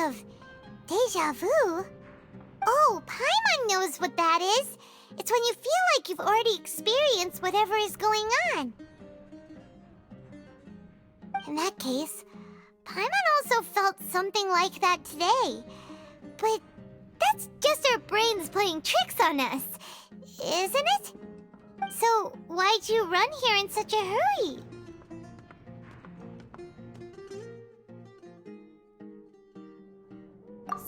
of deja vu? Oh, Paimon knows what that is. It's when you feel like you've already experienced whatever is going on. In that case, Paimon also felt something like that today. But that's just our brains playing tricks on us, isn't it? So why'd you run here in such a hurry?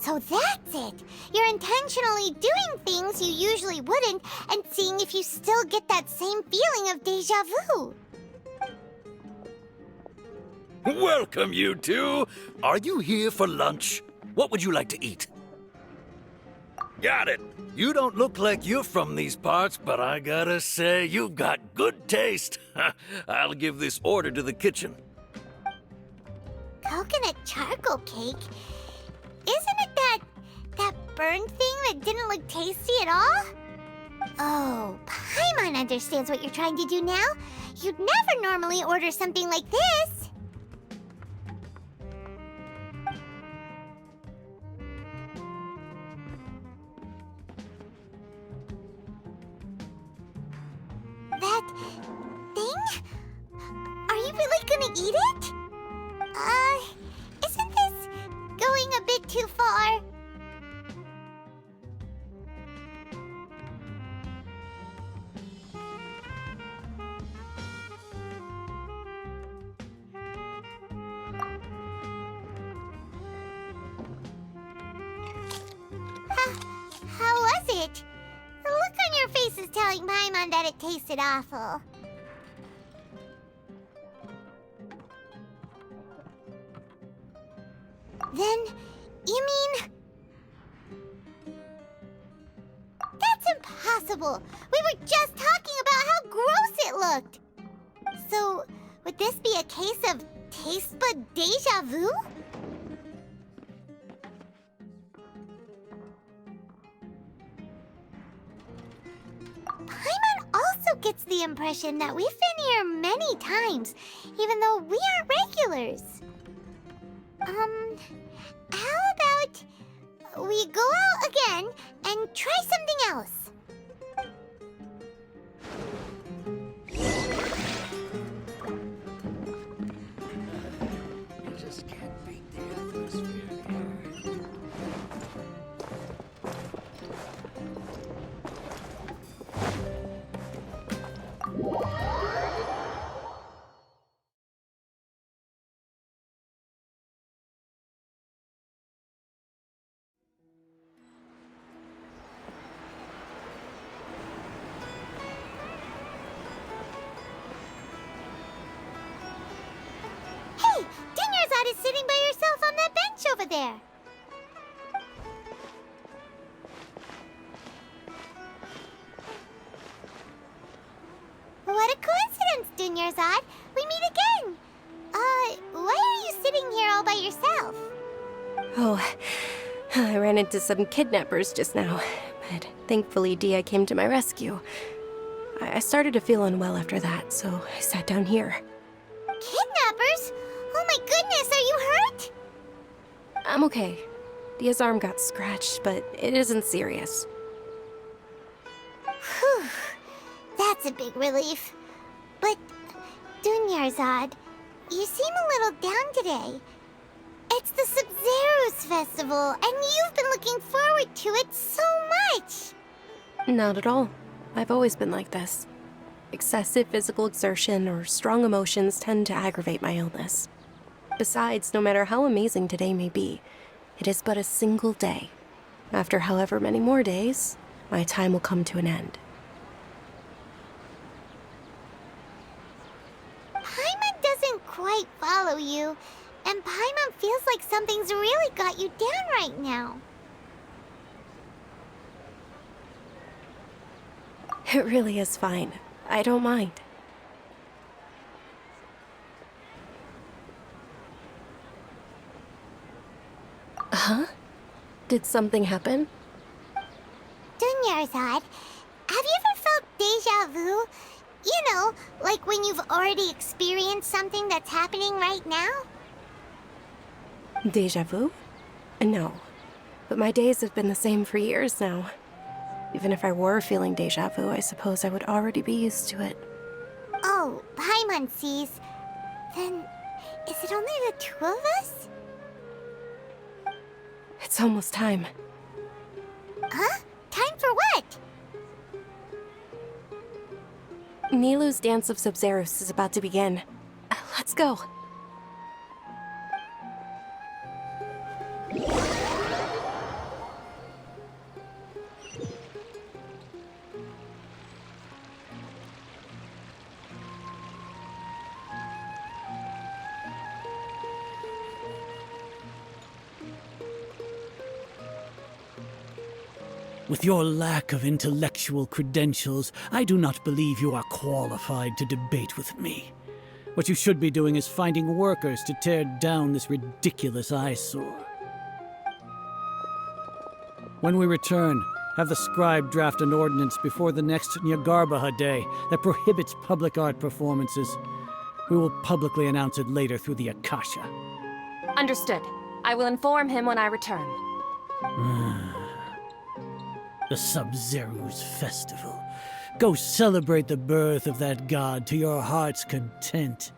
So that's it! You're intentionally doing things you usually wouldn't and seeing if you still get that same feeling of deja vu. Welcome, you two. Are you here for lunch? What would you like to eat? Got it. You don't look like you're from these parts, but I gotta say, you've got good taste. I'll give this order to the kitchen. Coconut charcoal cake? Isn't it that burned thing that didn't look tasty at all? Oh, Paimon understands what you're trying to do now. You'd never normally order something like this. That thing? Are you really gonna eat it? Isn't this going a bit too far? How was it? The look on your face is telling Paimon that it tasted awful. Then, you mean... That's impossible! We were just talking about how gross it looked! So, would this be a case of taste bud deja vu? Paimon also gets the impression that we've been here many times, even though we aren't regulars. How about we go out again and try something else? You just can't beat the atmosphere here. Hey, Dinyarzad is sitting by herself on that bench over there. What a coincidence, Dinyarzad. We meet again. Why are you sitting here all by yourself? Oh, I ran into some kidnappers just now, but thankfully Dia came to my rescue. I started to feel unwell after that, so I sat down here. Kidnappers? Oh my goodness, are you hurt? I'm okay. Dia's arm got scratched, but it isn't serious. Whew, that's a big relief. But, Dunyarzad, you seem a little down today. It's the Sub-Zero's festival, and you've been looking forward to it so much. Not at all. I've always been like this. Excessive physical exertion or strong emotions tend to aggravate my illness. Besides, no matter how amazing today may be, it is but a single day. After however many more days, my time will come to an end. Paimon doesn't quite follow you, and Paimon feels like something's really got you down right now. It really is fine. I don't mind. Huh? Did something happen? Dunyarzad, have you ever felt deja vu? You know, like when you've already experienced something that's happening right now? Deja vu? No, but my days have been the same for years now. Even if I were feeling deja vu, I suppose I would already be used to it. Oh, Paimon sees. Then, is it only the two of us? It's almost time. Huh? Time for what? Nilou's Dance of Sub-Zerus is about to begin. Let's go. With your lack of intellectual credentials, I do not believe you are qualified to debate with me. What you should be doing is finding workers to tear down this ridiculous eyesore. When we return, have the scribe draft an ordinance before the next Nyagarbaha Day that prohibits public art performances. We will publicly announce it later through the Akasha. Understood. I will inform him when I return. The Sub-Zerus Festival. Go celebrate the birth of that god to your heart's content.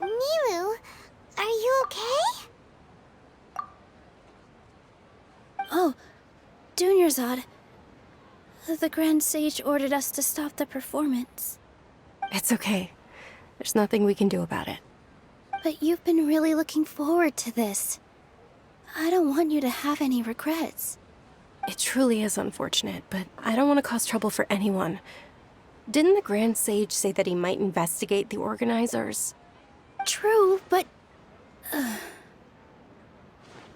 Nilou, are you okay? Oh, Dunyarzad. The Grand Sage ordered us to stop the performance. It's okay. There's nothing we can do about it. But you've been really looking forward to this. I don't want you to have any regrets. It truly is unfortunate, but I don't want to cause trouble for anyone. Didn't the Grand Sage say that he might investigate the organizers? True, but...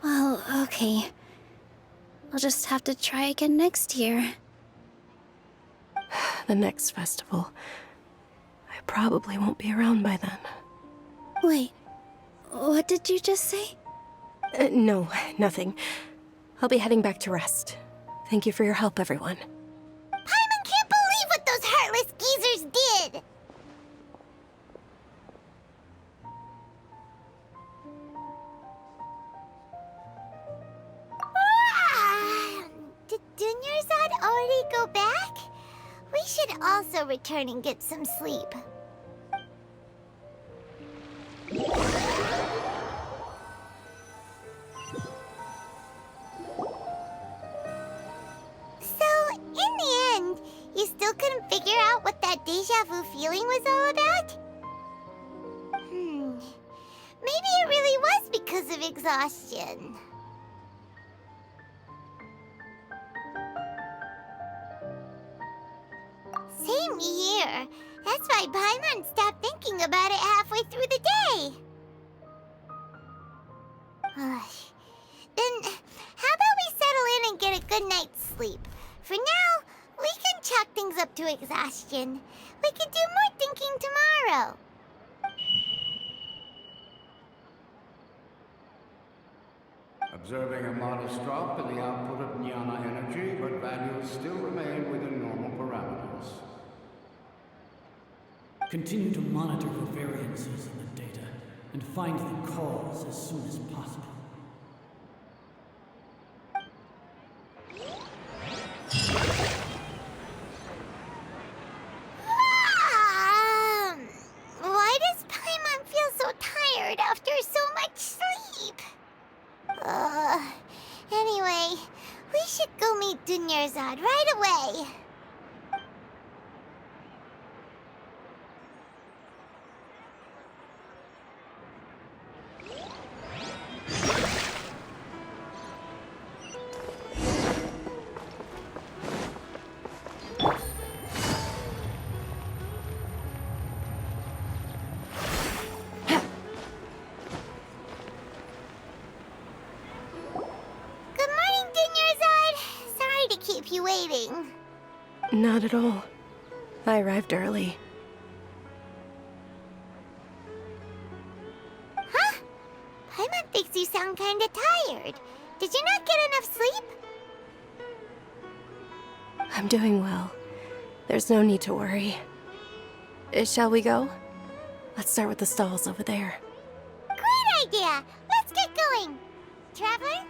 Well, okay. I'll just have to try again next year. The next festival. I probably won't be around by then. Wait, what did you just say? No, nothing. I'll be heading back to rest. Thank you for your help, everyone. Paimon can't believe what those heartless geezers did! Did Dunyarzad already go back? We should also return and get some sleep. So, in the end, you still couldn't figure out what that deja vu feeling was all about? Maybe it really was because of exhaustion. Same here. That's why Paimon stopped thinking about it halfway through the day. Then, how about we settle in and get a good night's sleep? For now, we can chalk things up to exhaustion. We can do more thinking tomorrow. Observing a modest drop in the output of Jnana energy, but values still remain within normal parameters. Continue to monitor for variances in the data and find the cause as soon as possible. Why does Paimon feel so tired after so much sleep? Anyway, we should go meet Dunyarzad right away. Keep you waiting. Not at all. I arrived early. Huh? Paimon makes you sound kinda tired. Did you not get enough sleep? I'm doing well. There's no need to worry. Shall we go? Let's start with the stalls over there. Great idea! Let's get going! Traveler? Hey.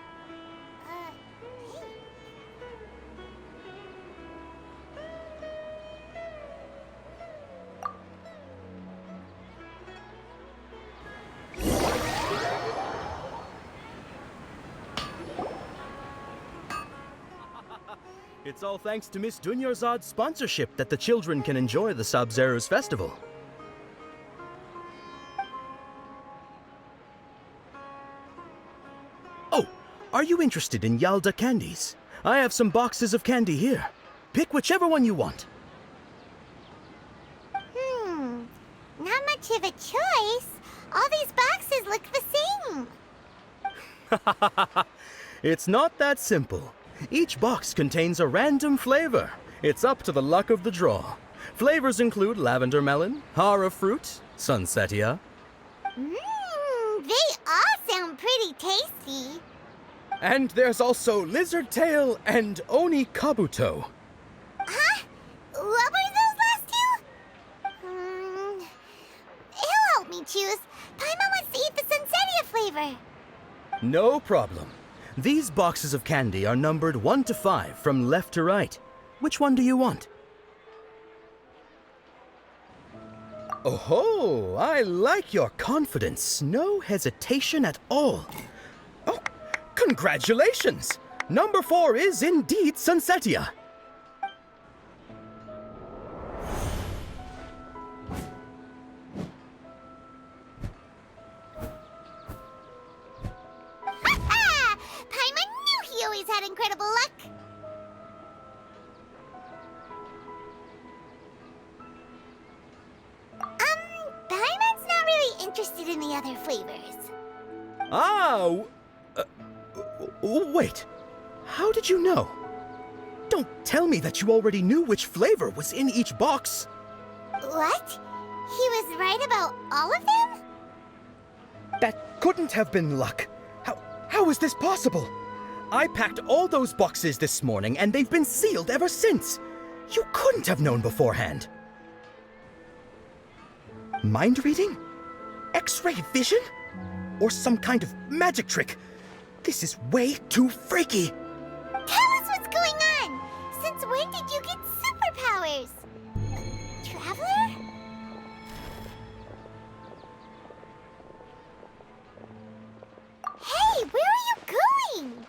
It's all thanks to Miss Dunyarzad's sponsorship that the children can enjoy the Sub-Zero's festival. Oh, are you interested in Yalda candies? I have some boxes of candy here. Pick whichever one you want. Not much of a choice. All these boxes look the same. It's not that simple. Each box contains a random flavor. It's up to the luck of the draw. Flavors include lavender melon, hara fruit, sunsetia. They all sound pretty tasty. And there's also lizard tail and oni kabuto. Huh? What were those last two? He'll help me choose. Paimon wants to eat the Sunsetia flavor. No problem. These boxes of candy are numbered 1 to 5 from left to right. Which one do you want? Oh, I like your confidence. No hesitation at all. Oh, congratulations! Number 4 is indeed Sunsetia. Paimon knew he always had incredible luck. Paimon's not really interested in the other flavors. Wait. How did you know? Don't tell me that you already knew which flavor was in each box. What? He was right about all of them? That couldn't have been luck. How is this possible? I packed all those boxes this morning and they've been sealed ever since. You couldn't have known beforehand. Mind reading? X-ray vision? Or some kind of magic trick? This is way too freaky. Tell us what's going on! Since when did you get superpowers? Traveler? Hey, where are you going?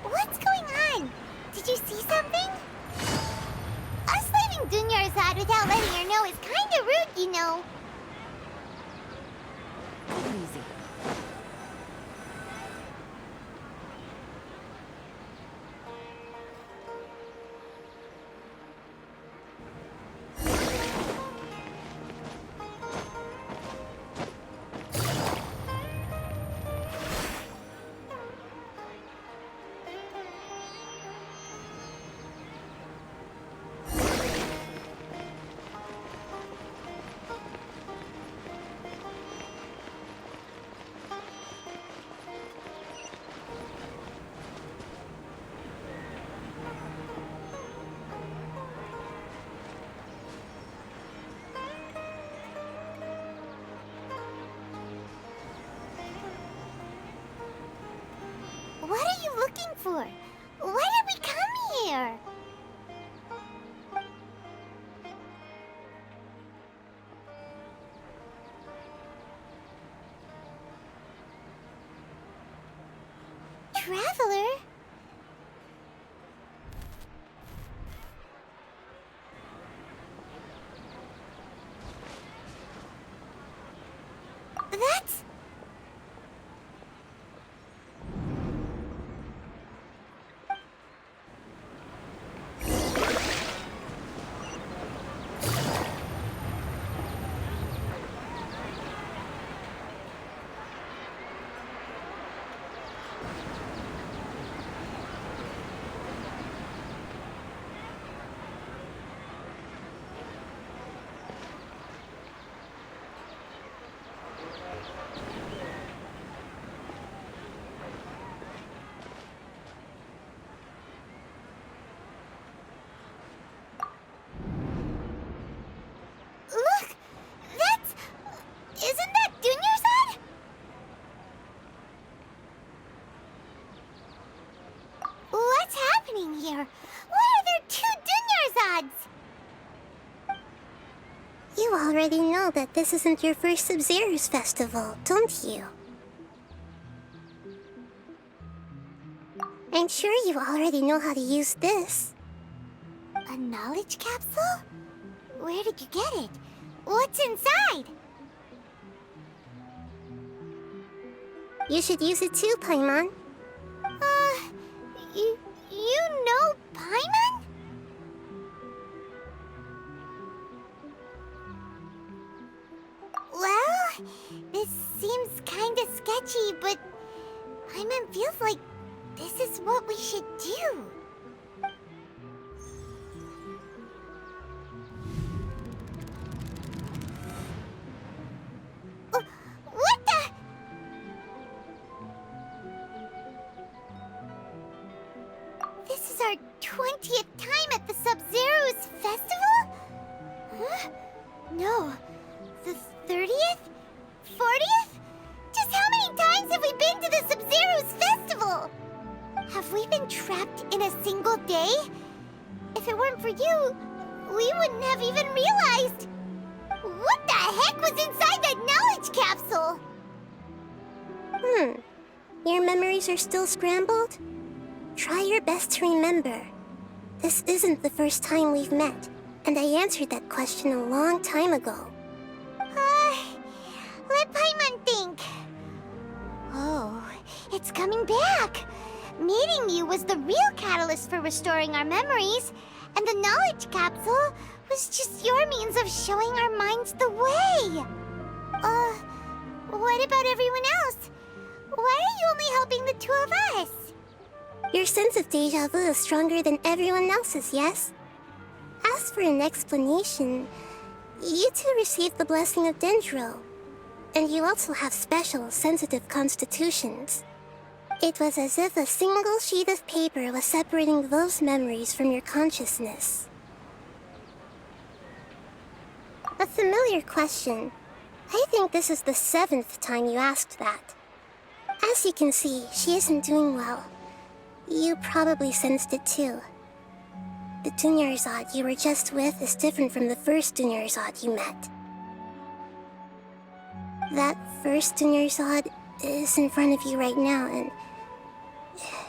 What's going on? Did you see something? Us leaving Dunyarzad without letting her know is kinda rude, you know. Easy. What are you looking for? Why did we come here? Traveler? That's... here? Why are there 2 Dunyarzad's? You already know that this isn't your first Sub-Zero's festival, don't you? I'm sure you already know how to use this. A knowledge capsule? Where did you get it? What's inside? You should use it too, Paimon. You know Paimon? Well, this seems kinda sketchy, but Paimon feels like this is what we should do. What the? This is our 20th time at the Sub-Zero's festival? Huh? No. The 30th? 40th? Just how many times have we been to the Sub-Zero's festival? Have we been trapped in a single day? If it weren't for you, we wouldn't have even realized. What the heck was inside that knowledge capsule? Your memories are still scrambled? Try your best to remember. This isn't the first time we've met, and I answered that question a long time ago. Let Paimon think. Oh, it's coming back. Meeting you was the real catalyst for restoring our memories, and the knowledge capsule was just your means of showing our minds the way. What about everyone else? Why are you only helping the 2 of us? Your sense of deja vu is stronger than everyone else's, yes? As for an explanation, you two received the blessing of Dendro, and you also have special, sensitive constitutions. It was as if a single sheet of paper was separating those memories from your consciousness. A familiar question. I think this is the 7th time you asked that. As you can see, she isn't doing well. You probably sensed it too. The Dunyarzad you were just with is different from the first Dunyarzad you met. That first Dunyarzad is in front of you right now, and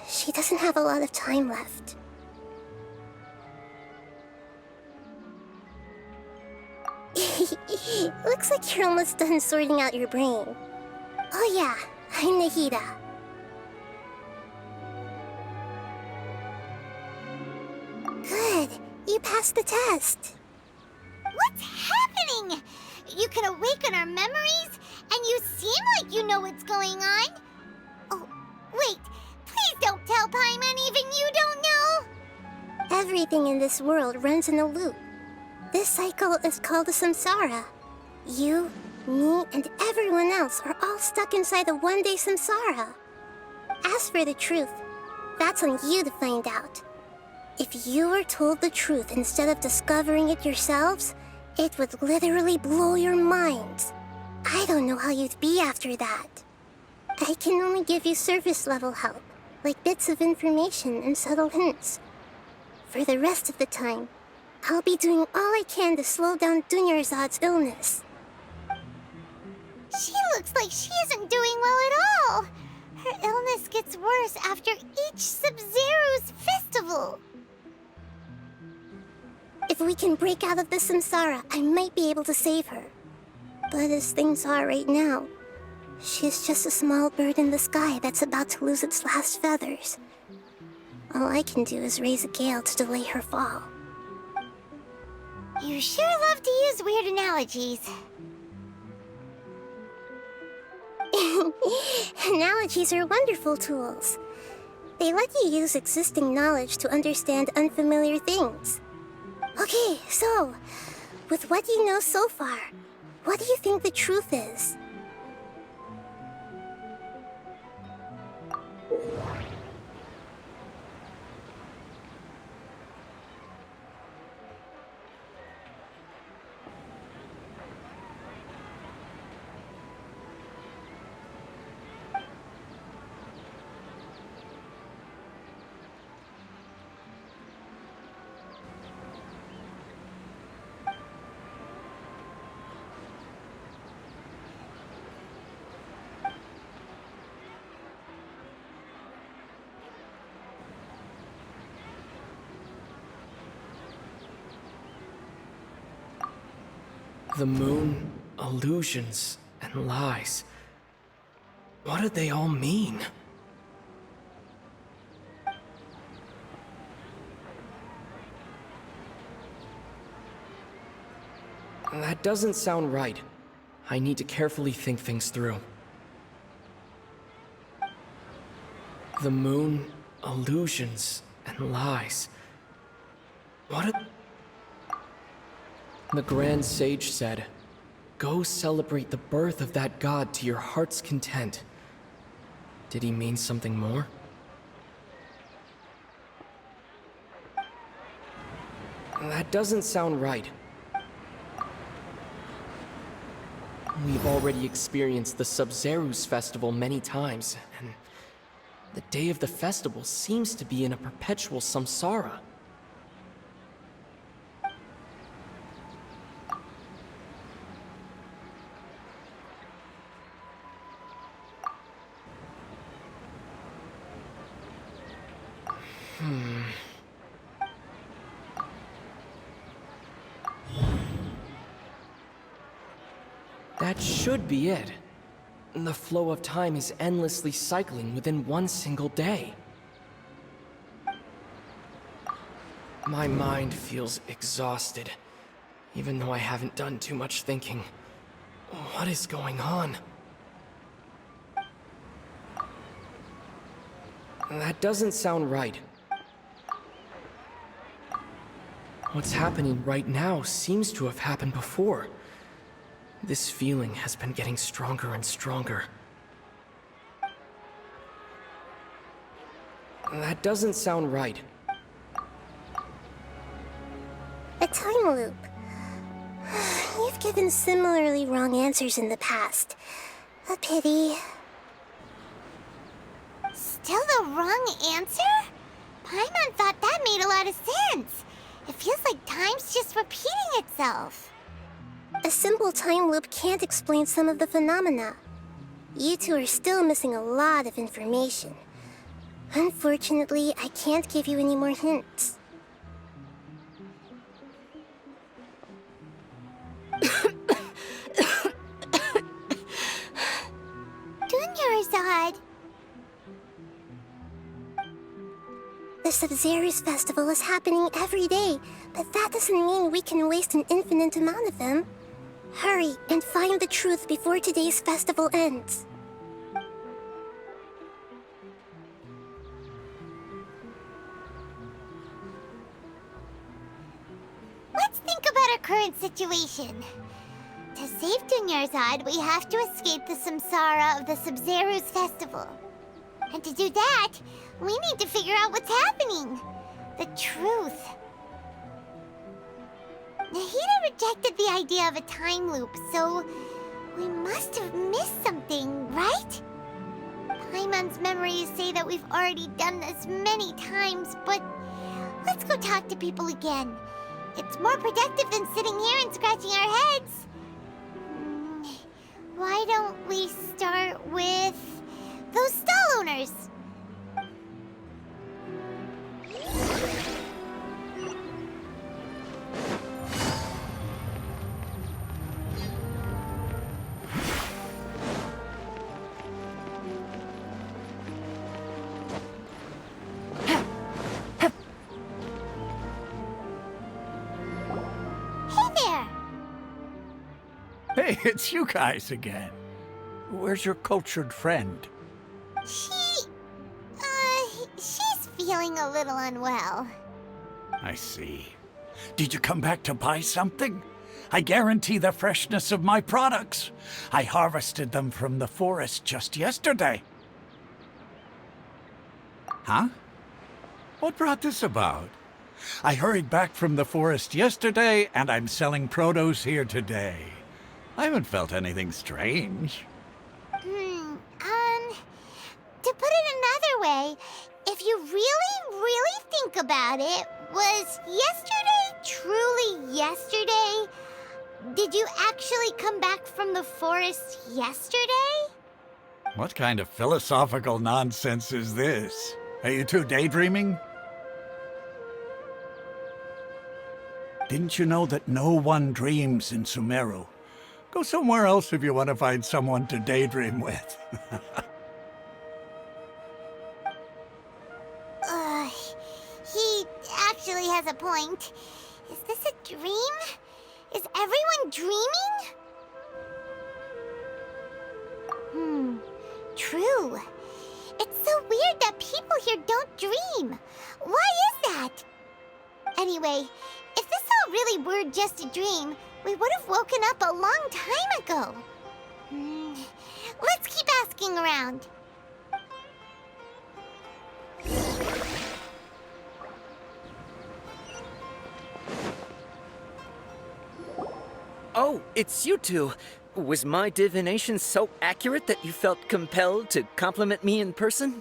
she doesn't have a lot of time left. Looks like you're almost done sorting out your brain. Oh yeah, I'm Nahida. Good, you passed the test. What's happening? You can awaken our memories, and you seem like you know what's going on. Oh, wait, please don't tell Paimon even you don't know. Everything in this world runs in a loop. This cycle is called a samsara. You, me, and everyone else are all stuck inside a one-day samsara. As for the truth, that's on you to find out. If you were told the truth instead of discovering it yourselves, it would literally blow your minds. I don't know how you'd be after that. I can only give you surface-level help, like bits of information and subtle hints. For the rest of the time, I'll be doing all I can to slow down Dunyarzad's illness. She looks like she isn't doing well at all. Her illness gets worse after each Sub-Zero's festival. If we can break out of the samsara, I might be able to save her. But as things are right now, she's just a small bird in the sky that's about to lose its last feathers. All I can do is raise a gale to delay her fall. You sure love to use weird analogies. Analogies are wonderful tools. They let you use existing knowledge to understand unfamiliar things. Okay, so, with what you know so far, what do you think the truth is? The moon, illusions, and lies. What did they all mean? That doesn't sound right. I need to carefully think things through. The moon, illusions, and lies. What did... The Grand Sage said, "Go celebrate the birth of that god to your heart's content." Did he mean something more? That doesn't sound right. We've already experienced the Sub-Zerus festival many times, and the day of the festival seems to be in a perpetual samsara. That should be it. The flow of time is endlessly cycling within one single day. My mind feels exhausted, even though I haven't done too much thinking. What is going on? That doesn't sound right. What's happening right now seems to have happened before. This feeling has been getting stronger and stronger. That doesn't sound right. A time loop. You've given similarly wrong answers in the past. A pity. Still the wrong answer? Paimon thought that made a lot of sense. It feels like time's just repeating itself. A simple time loop can't explain some of the phenomena. You two are still missing a lot of information. Unfortunately, I can't give you any more hints. Dunyarzad. The Sub-Zerus festival is happening every day, but that doesn't mean we can waste an infinite amount of them. Hurry and find the truth before today's festival ends. Let's think about our current situation. To save Dunyarzad, we have to escape the samsara of the Sub-Zerus festival. And to do that, we need to figure out what's happening. The truth. Nahida rejected the idea of a time loop, so we must have missed something, right? Paimon's memories say that we've already done this many times, but let's go talk to people again. It's more productive than sitting here and scratching our heads. Why don't we start with those stall owners? Hey, it's you guys again. Where's your cultured friend? She's feeling a little unwell. I see. Did you come back to buy something? I guarantee the freshness of my products. I harvested them from the forest just yesterday. Huh? What brought this about? I hurried back from the forest yesterday, and I'm selling produce here today. I haven't felt anything strange. To put it another way, if you really think about it, was yesterday truly yesterday? Did you actually come back from the forest yesterday? What kind of philosophical nonsense is this? Are you two daydreaming? Didn't you know that no one dreams in Sumeru? Go somewhere else if you want to find someone to daydream with. He actually has a point. Is this a dream? Is everyone dreaming? True. It's so weird that people here don't dream. Why is that? Anyway, if this all really were just a dream, we would have woken up a long time ago. Let's keep asking around. Oh, it's you two. Was my divination so accurate that you felt compelled to compliment me in person?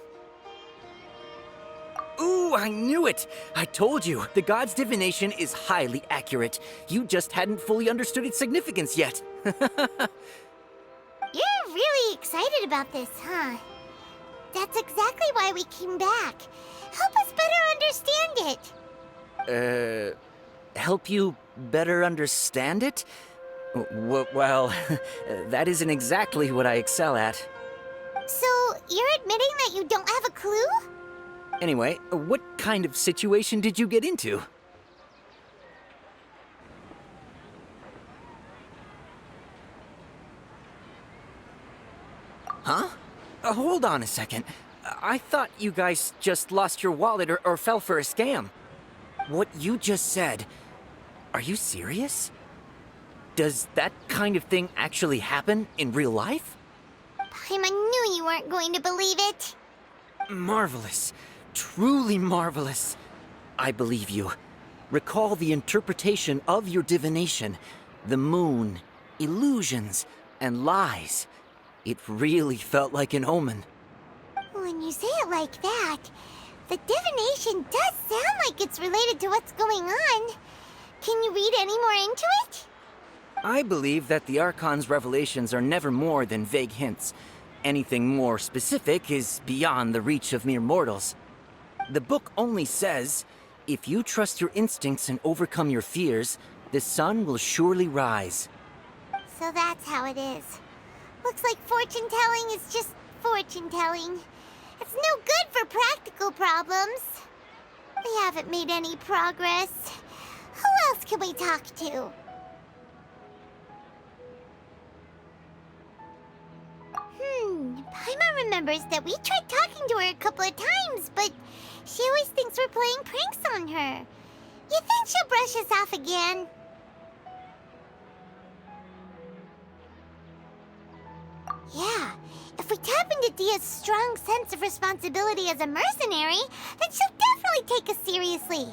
Ooh, I knew it! I told you, the god's divination is highly accurate. You just hadn't fully understood its significance yet. You're really excited about this, huh? That's exactly why we came back. Help us better understand it. Help you better understand it? Well, that isn't exactly what I excel at. So, you're admitting that you don't have a clue? Anyway, what kind of situation did you get into? Huh? Hold on a second. I thought you guys just lost your wallet or fell for a scam. What you just said, are you serious? Does that kind of thing actually happen in real life? Paimon knew you weren't going to believe it. Marvelous. Truly marvelous. I believe you. Recall the interpretation of your divination. The moon, illusions, and lies. It really felt like an omen. When you say it like that, the divination does sound like it's related to what's going on. Can you read any more into it? I believe that the Archon's revelations are never more than vague hints. Anything more specific is beyond the reach of mere mortals. The book only says, if you trust your instincts and overcome your fears, the sun will surely rise. So that's how it is. Looks like fortune-telling is just fortune-telling. It's no good for practical problems. We haven't made any progress. Who else can we talk to? Paimon remembers that we tried talking to her a couple of times, but she always thinks we're playing pranks on her. You think she'll brush us off again? Yeah, if we tap into Dia's strong sense of responsibility as a mercenary, then she'll definitely take us seriously.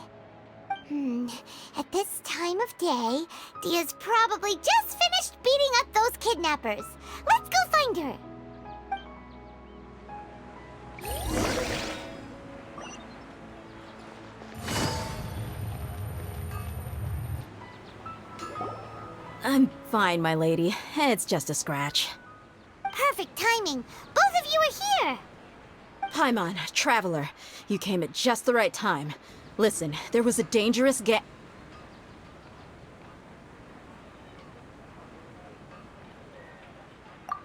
At this time of day, Dia's probably just finished beating up those kidnappers. Let's go find her. I'm fine, my lady. It's just a scratch. Perfect timing. Both of you are here. Paimon, Traveler, you came at just the right time. Listen, there was a dangerous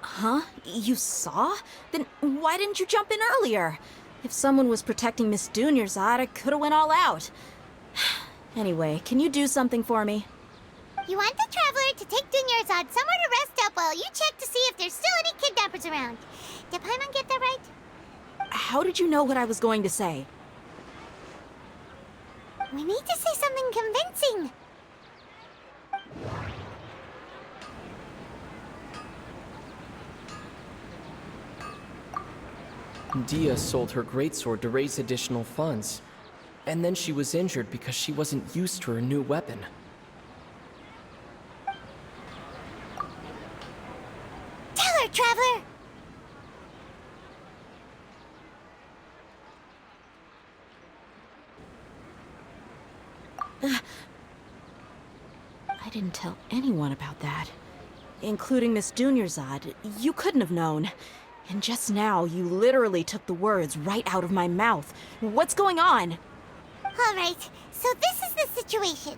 Huh? You saw? Then why didn't you jump in earlier? If someone was protecting Miss Dunyarzad, I could have went all out. Anyway, can you do something for me? You want the Traveler to take Dunyarzad somewhere to rest up while you check to see if there's still any kidnappers around. Did Paimon get that right? How did you know what I was going to say? We need to say something convincing. Dia sold her greatsword to raise additional funds. And then she was injured because she wasn't used to her new weapon. Tell her, Traveler! I didn't tell anyone about that. Including Miss Dunyarzad. You couldn't have known. And just now, you literally took the words right out of my mouth. What's going on? All right, so this is the situation.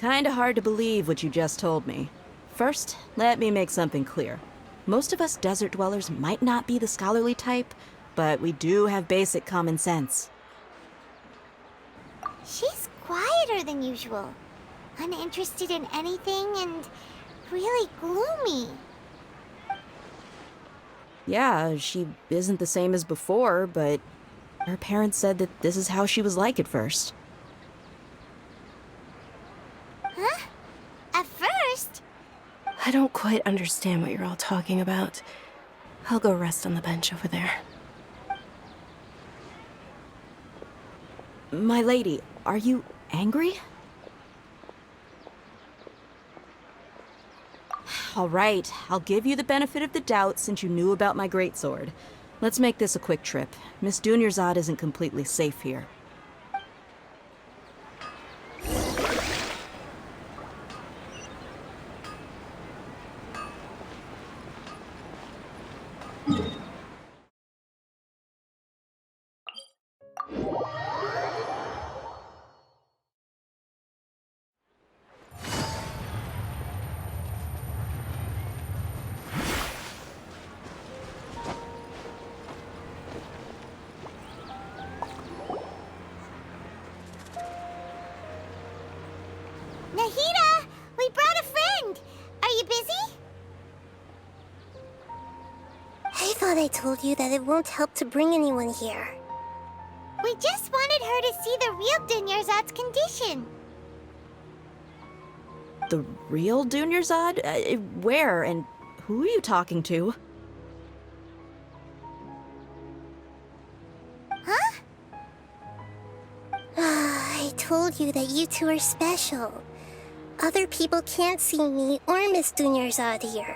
Kinda hard to believe what you just told me. First, let me make something clear. Most of us desert dwellers might not be the scholarly type, but we do have basic common sense. She's quieter than usual. Uninterested in anything and really gloomy. Yeah, she isn't the same as before, but her parents said that this is how she was like at first. Huh? At first? I don't quite understand what you're all talking about. I'll go rest on the bench over there. My lady, are you angry? All right, I'll give you the benefit of the doubt since you knew about my greatsword. Let's make this a quick trip. Miss Dunyarzad isn't completely safe here. Nahida! We brought a friend! Are you busy? I thought I told you that it won't help to bring anyone here. We just wanted her to see the real Dunyarzad's condition. The real Dunyarzad? Where and who are you talking to? Huh? I told you that you two are special. Other people can't see me or Miss Dunyarzad here.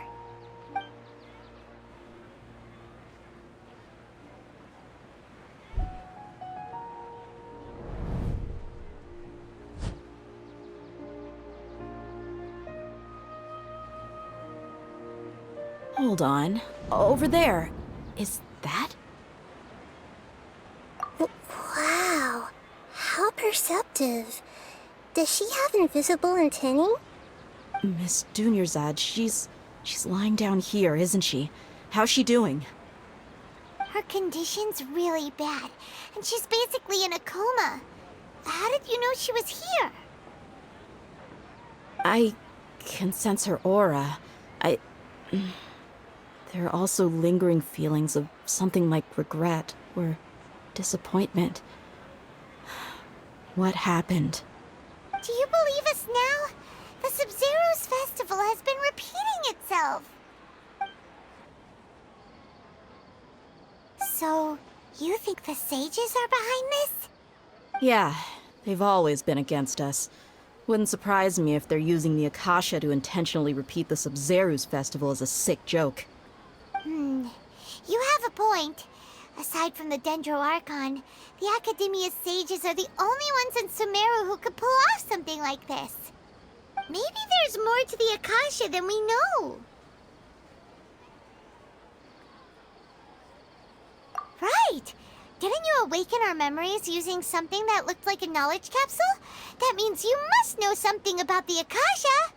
Hold on. Over there. Is that? Wow. How perceptive. Does she have invisible antennae? Miss Dunyarzad, she's lying down here, isn't she? How's she doing? Her condition's really bad, and she's basically in a coma. How did you know she was here? I can sense her aura. There are also lingering feelings of something like regret or disappointment. What happened? Do you believe us now? The Sub-Zero's festival has been repeating itself. So, you think the sages are behind this? Yeah, they've always been against us. Wouldn't surprise me if they're using the Akasha to intentionally repeat the Sub-Zero's festival as a sick joke. You have a point. Aside from the Dendro Archon, the Academia's sages are the only ones in Sumeru who could pull off something like this. Maybe there's more to the Akasha than we know. Right! Didn't you awaken our memories using something that looked like a knowledge capsule? That means you must know something about the Akasha!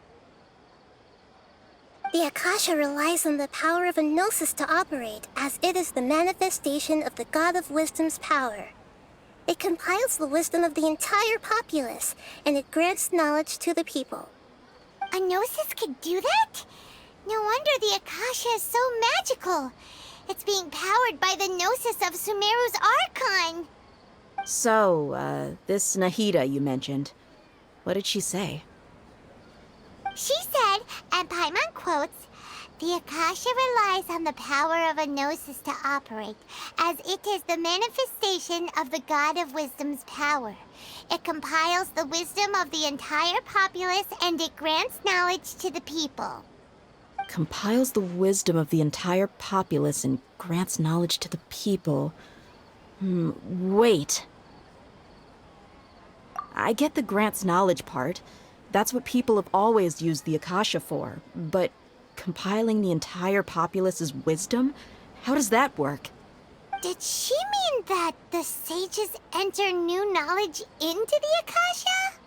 The Akasha relies on the power of a gnosis to operate, as it is the manifestation of the God of Wisdom's power. It compiles the wisdom of the entire populace, and it grants knowledge to the people. A gnosis could do that? No wonder the Akasha is so magical. It's being powered by the gnosis of Sumeru's Archon. So, this Nahida you mentioned, what did she say? She said, and Paimon quotes, "The Akasha relies on the power of a gnosis to operate, as it is the manifestation of the God of Wisdom's power. It compiles the wisdom of the entire populace and it grants knowledge to the people." Compiles the wisdom of the entire populace and grants knowledge to the people. Wait. I get the grants knowledge part. That's what people have always used the Akasha for. But compiling the entire populace's wisdom? How does that work? Did she mean that the sages enter new knowledge into the Akasha?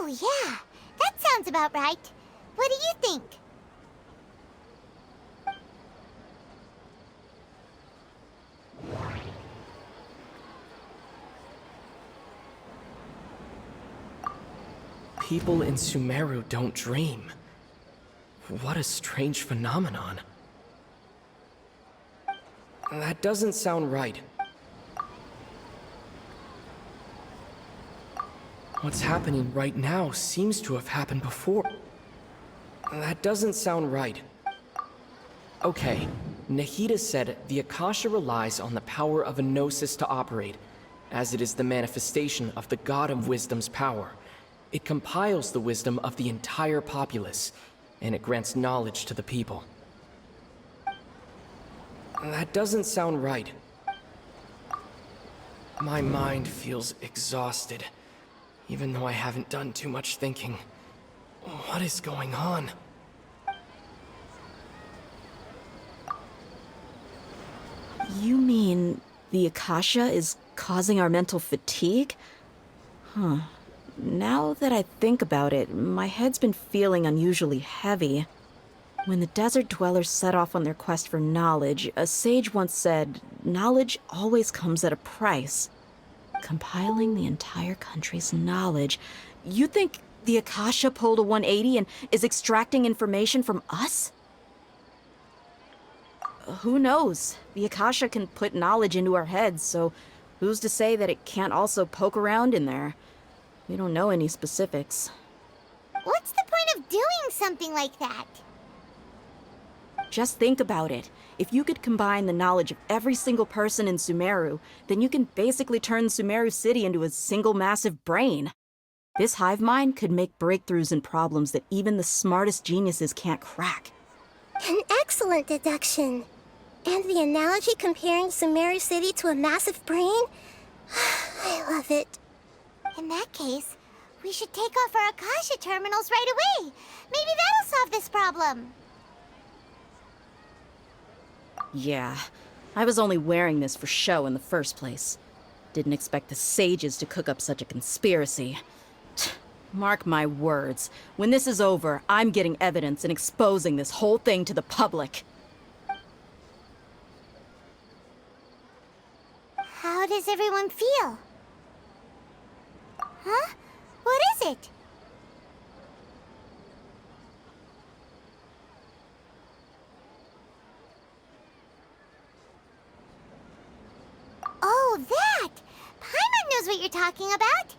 Oh, yeah. That sounds about right. What do you think? People in Sumeru don't dream. What a strange phenomenon. That doesn't sound right. What's happening right now seems to have happened before. That doesn't sound right. Okay, Nahida said the Akasha relies on the power of a gnosis to operate, as it is the manifestation of the God of Wisdom's power. It compiles the wisdom of the entire populace, and it grants knowledge to the people. That doesn't sound right. My mind feels exhausted, even though I haven't done too much thinking. What is going on? You mean the Akasha is causing our mental fatigue? Huh. Now that I think about it, my head's been feeling unusually heavy. When the desert dwellers set off on their quest for knowledge, a sage once said, knowledge always comes at a price. Compiling the entire country's knowledge. You think the Akasha pulled a 180 and is extracting information from us? Who knows? The Akasha can put knowledge into our heads, so who's to say that it can't also poke around in there? We don't know any specifics. What's the point of doing something like that? Just think about it. If you could combine the knowledge of every single person in Sumeru, then you can basically turn Sumeru City into a single massive brain. This hive mind could make breakthroughs in problems that even the smartest geniuses can't crack. An excellent deduction. And the analogy comparing Sumeru City to a massive brain? I love it. In that case, we should take off our Akasha terminals right away. Maybe that'll solve this problem. Yeah, I was only wearing this for show in the first place. Didn't expect the sages to cook up such a conspiracy. Mark my words, when this is over, I'm getting evidence and exposing this whole thing to the public. How does everyone feel? Huh? What is it? Oh, that! Paimon knows what you're talking about.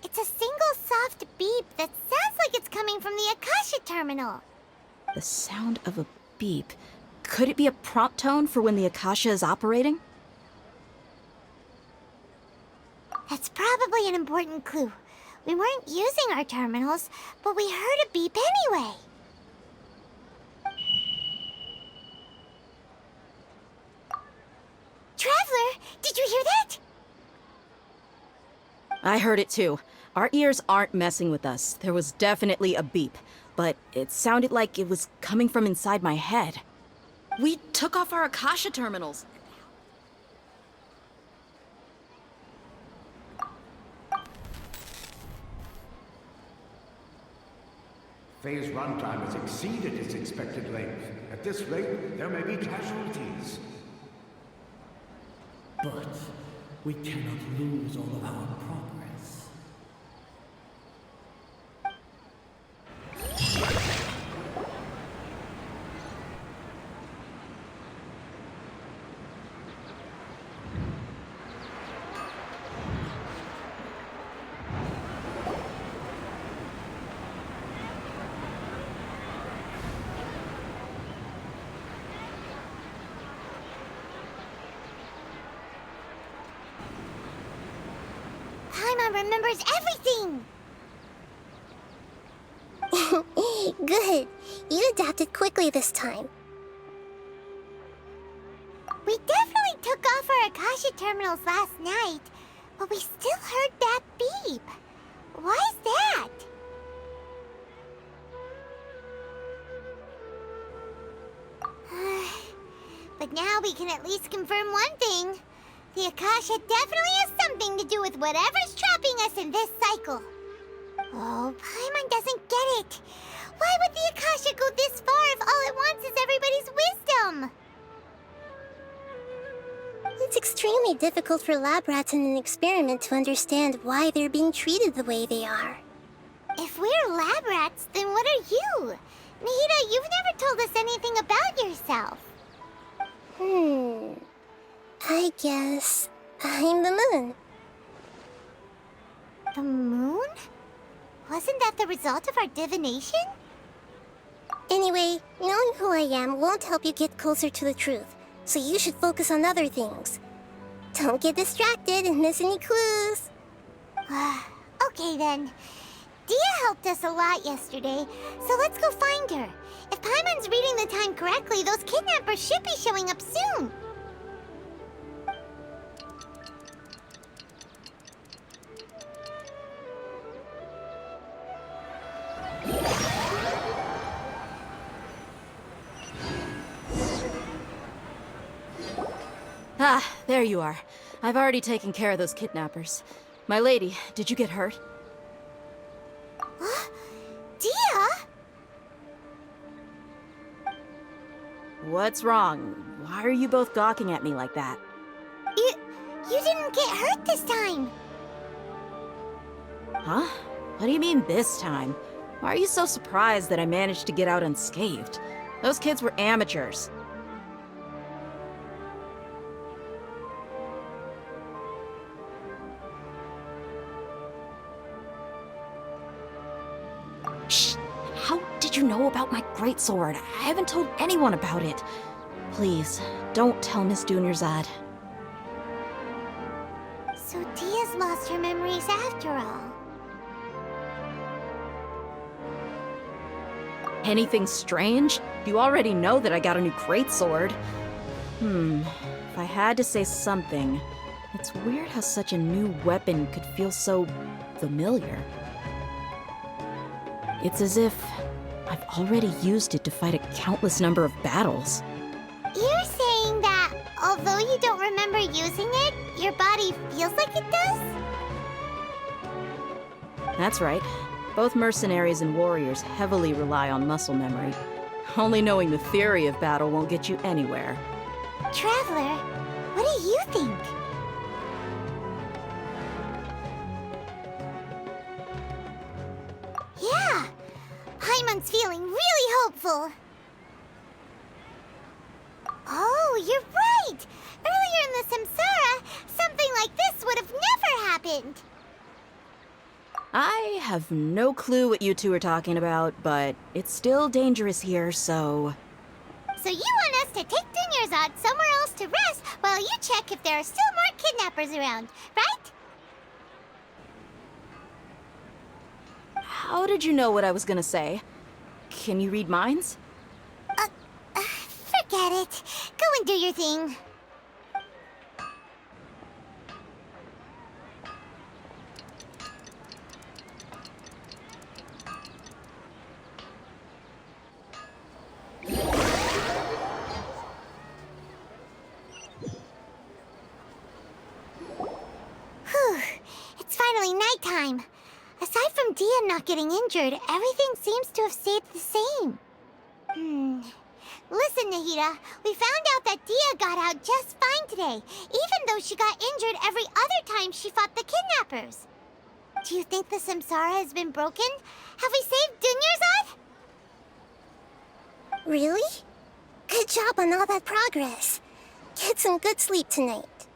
It's a single soft beep that sounds like it's coming from the Akasha terminal. The sound of a beep. Could it be a prompt tone for when the Akasha is operating? That's probably an important clue. We weren't using our terminals, but we heard a beep anyway. Traveler, did you hear that? I heard it too. Our ears aren't messing with us. There was definitely a beep, but it sounded like it was coming from inside my head. We took off our Akasha terminals. Phase runtime has exceeded its expected length. At this rate, there may be casualties. But we cannot lose all of our progress. Paimon remembers everything! Good. You adapted quickly this time. We definitely took off our Akasha terminals last night, but we still heard that beep. Why is that? But now we can at least confirm one thing. The Akasha definitely has something to do with whatever's trapping us in this cycle. Oh, Paimon doesn't get it. Why would the Akasha go this far if all it wants is everybody's wisdom? It's extremely difficult for lab rats in an experiment to understand why they're being treated the way they are. If we're lab rats, then what are you? Nahida, you've never told us anything about yourself. I guess I'm the moon. The moon? Wasn't that the result of our divination? Anyway, knowing who I am won't help you get closer to the truth, so you should focus on other things. Don't get distracted and miss any clues. Okay then. Dia helped us a lot yesterday, so let's go find her. If Paimon's reading the time correctly, those kidnappers should be showing up soon. Ah, there you are. I've already taken care of those kidnappers. My lady, did you get hurt? Dia? What's wrong? Why are you both gawking at me like that? You didn't get hurt this time. Huh? What do you mean this time? Why are you so surprised that I managed to get out unscathed? Those kids were amateurs. Shh! How did you know about my greatsword? I haven't told anyone about it. Please, don't tell Miss Dunyarzad. So Dia's lost her memories after all. Anything strange? You already know that I got a new greatsword. If I had to say something, it's weird how such a new weapon could feel so familiar. It's as if I've already used it to fight a countless number of battles. You're saying that although you don't remember using it, your body feels like it does? That's right. Both mercenaries and warriors heavily rely on muscle memory. Only knowing the theory of battle won't get you anywhere. Traveler, what do you think? Yeah, Paimon's feeling really hopeful. Oh, you're right! Earlier in the Samsara, something like this would have never happened. I have no clue what you two are talking about, but it's still dangerous here, so... So you want us to take Dunyarzad somewhere else to rest while you check if there are still more kidnappers around, right? How did you know what I was gonna say? Can you read minds? Forget it. Go and do your thing. Whew. It's finally nighttime. Aside from Dia not getting injured, everything seems to have stayed the same. Listen, Nahida, we found out that Dia got out just fine today, even though she got injured every other time she fought the kidnappers. Do you think the Samsara has been broken? Have we saved Dunyarzad? Really? Good job on all that progress. Get some good sleep tonight.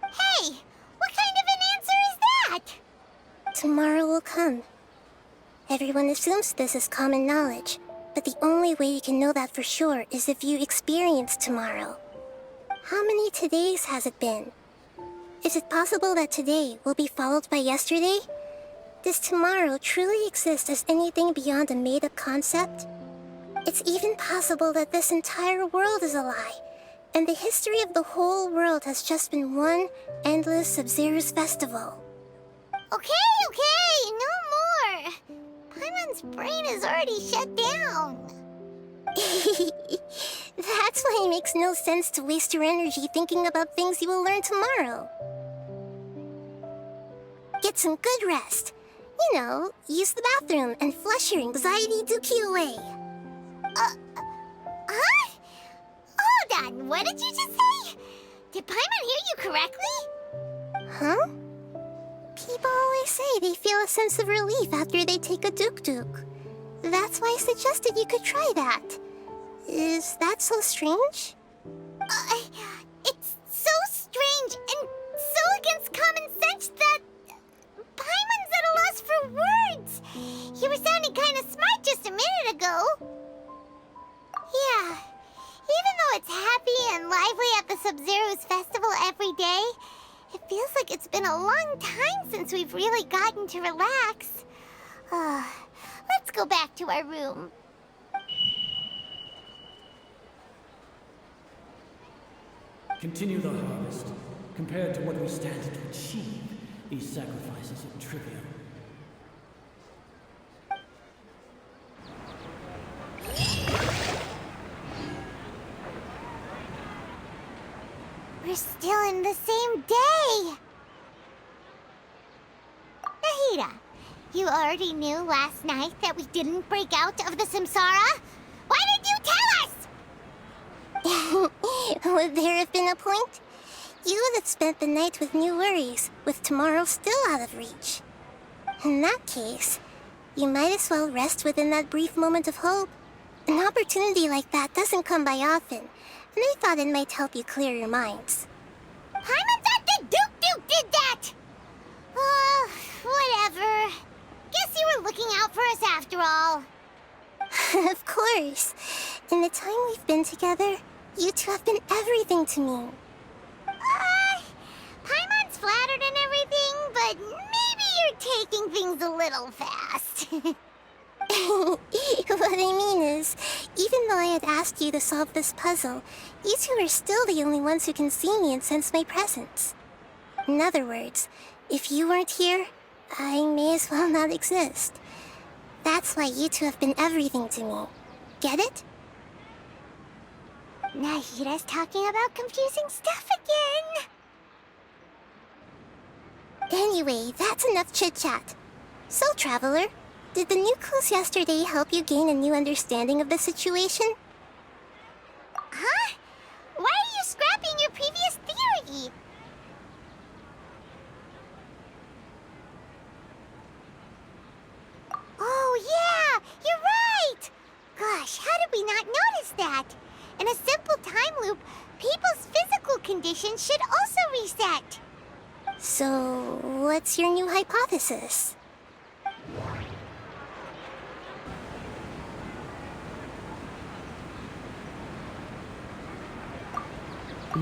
Hey, what kind of an answer is that? Tomorrow will come. Everyone assumes this is common knowledge, but the only way you can know that for sure is if you experience tomorrow. How many todays has it been? Is it possible that today will be followed by yesterday? Does tomorrow truly exist as anything beyond a made-up concept? It's even possible that this entire world is a lie, and the history of the whole world has just been one endless Sub-Zero's festival. Okay, no more. Paimon's brain is already shut down. That's why it makes no sense to waste your energy thinking about things you will learn tomorrow. Get some good rest. You know, use the bathroom and flush your anxiety dookie away. Huh? Hold on, what did you just say? Did Paimon hear you correctly? Huh? People always say they feel a sense of relief after they take a duk-duk. That's why I suggested you could try that. Is that so strange? It's so strange and so against common sense that Paimon's at a loss for words. You were sounding kind of smart just a minute ago. Yeah, even though it's happy and lively at the Sub-Zero's festival every day, it feels like it's been a long time since we've really gotten to relax. Let's go back to our room. Continue the harvest. Compared to what we stand to achieve, these sacrifices are trivial. We're still in the same day! Nahida, you already knew last night that we didn't break out of the Samsara? Why did you tell us? Would there have been a point? You would have spent the night with new worries, with tomorrow still out of reach. In that case, you might as well rest within that brief moment of hope. An opportunity like that doesn't come by often, and I thought it might help you clear your minds. Paimon thought the Duke did that! Whatever. Guess you were looking out for us after all. Of course. In the time we've been together, you two have been everything to me. Paimon's flattered and everything, but maybe you're taking things a little fast. What I mean is, even though I had asked you to solve this puzzle, you two are still the only ones who can see me and sense my presence. In other words, if you weren't here, I may as well not exist. That's why you two have been everything to me. Get it? Nahida's talking about confusing stuff again. Anyway, that's enough chit-chat. So, Traveler, did the new clues yesterday help you gain a new understanding of the situation? Huh? Why are you scrapping your previous theory? Oh yeah, you're right! Gosh, how did we not notice that? In a simple time loop, people's physical conditions should also reset. So, what's your new hypothesis?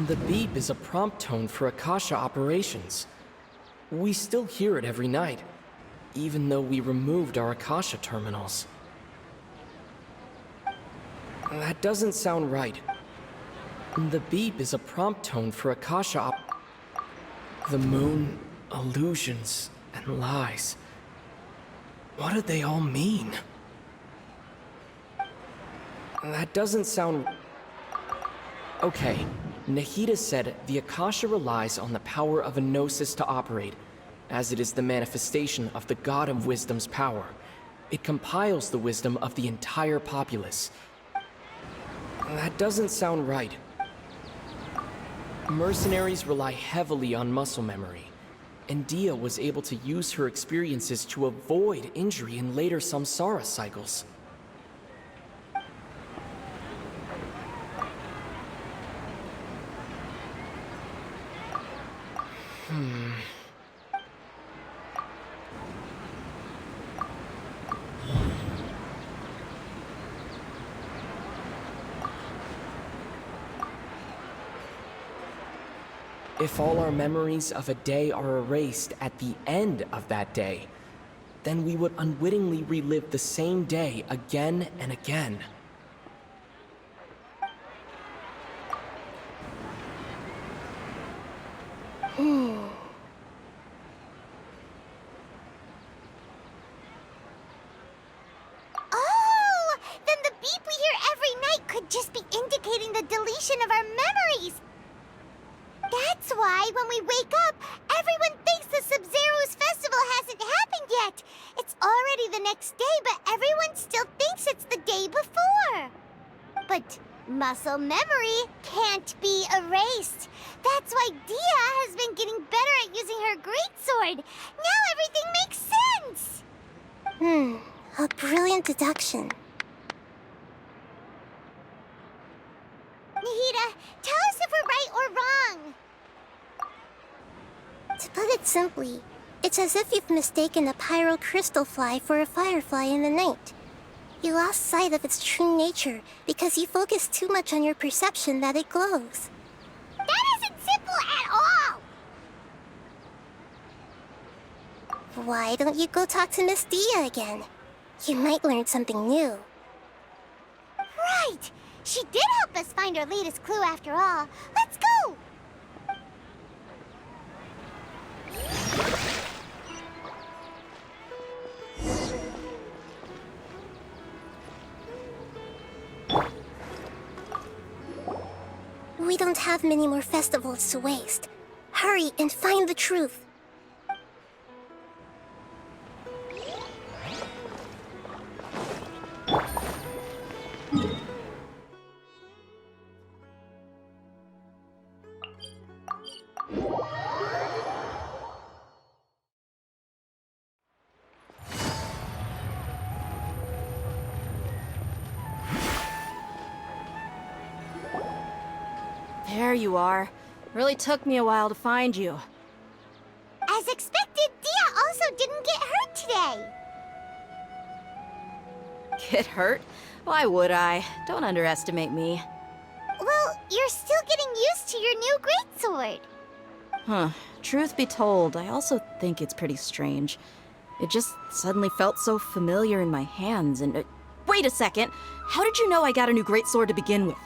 The beep is a prompt tone for Akasha operations. We still hear it every night, even though we removed our Akasha terminals. That doesn't sound right. The beep is a prompt tone for Akasha The moon, illusions, and lies. What do they all mean? That doesn't sound... Okay, Nahida said the Akasha relies on the power of a gnosis to operate, as it is the manifestation of the God of Wisdom's power. It compiles the wisdom of the entire populace. That doesn't sound right. Mercenaries rely heavily on muscle memory, and Dia was able to use her experiences to avoid injury in later samsara cycles. If all our memories of a day are erased at the end of that day, then we would unwittingly relive the same day again and again. Oh! Then the beep we hear every night could just be indicating the deletion of our memories! That's why when we wake up, everyone thinks the Sub-Zero's festival hasn't happened yet. It's already the next day, but everyone still thinks it's the day before. But muscle memory can't be erased. That's why Dia has been getting better at using her greatsword. Now everything makes sense. A brilliant deduction. Nahida, tell us if we're right or wrong. To put it simply, it's as if you've mistaken a crystal fly for a firefly in the night. You lost sight of its true nature because you focused too much on your perception that it glows. That isn't simple at all! Why don't you go talk to Miss Dia again? You might learn something new. Right! She did help us find our latest clue after all. Let's go! We don't have many more festivals to waste. Hurry and find the truth. There you are. Really took me a while to find you. As expected, Dia also didn't get hurt today. Get hurt? Why would I? Don't underestimate me. Well, you're still getting used to your new greatsword. Huh. Truth be told, I also think it's pretty strange. It just suddenly felt so familiar in my hands and... wait a second! How did you know I got a new greatsword to begin with?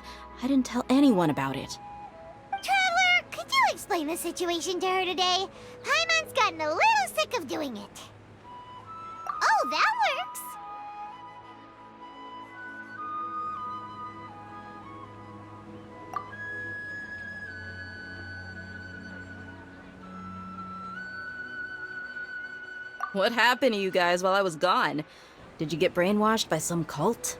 I didn't tell anyone about it. Traveler, could you explain the situation to her today? Paimon's gotten a little sick of doing it. Oh, that works! What happened to you guys while I was gone? Did you get brainwashed by some cult?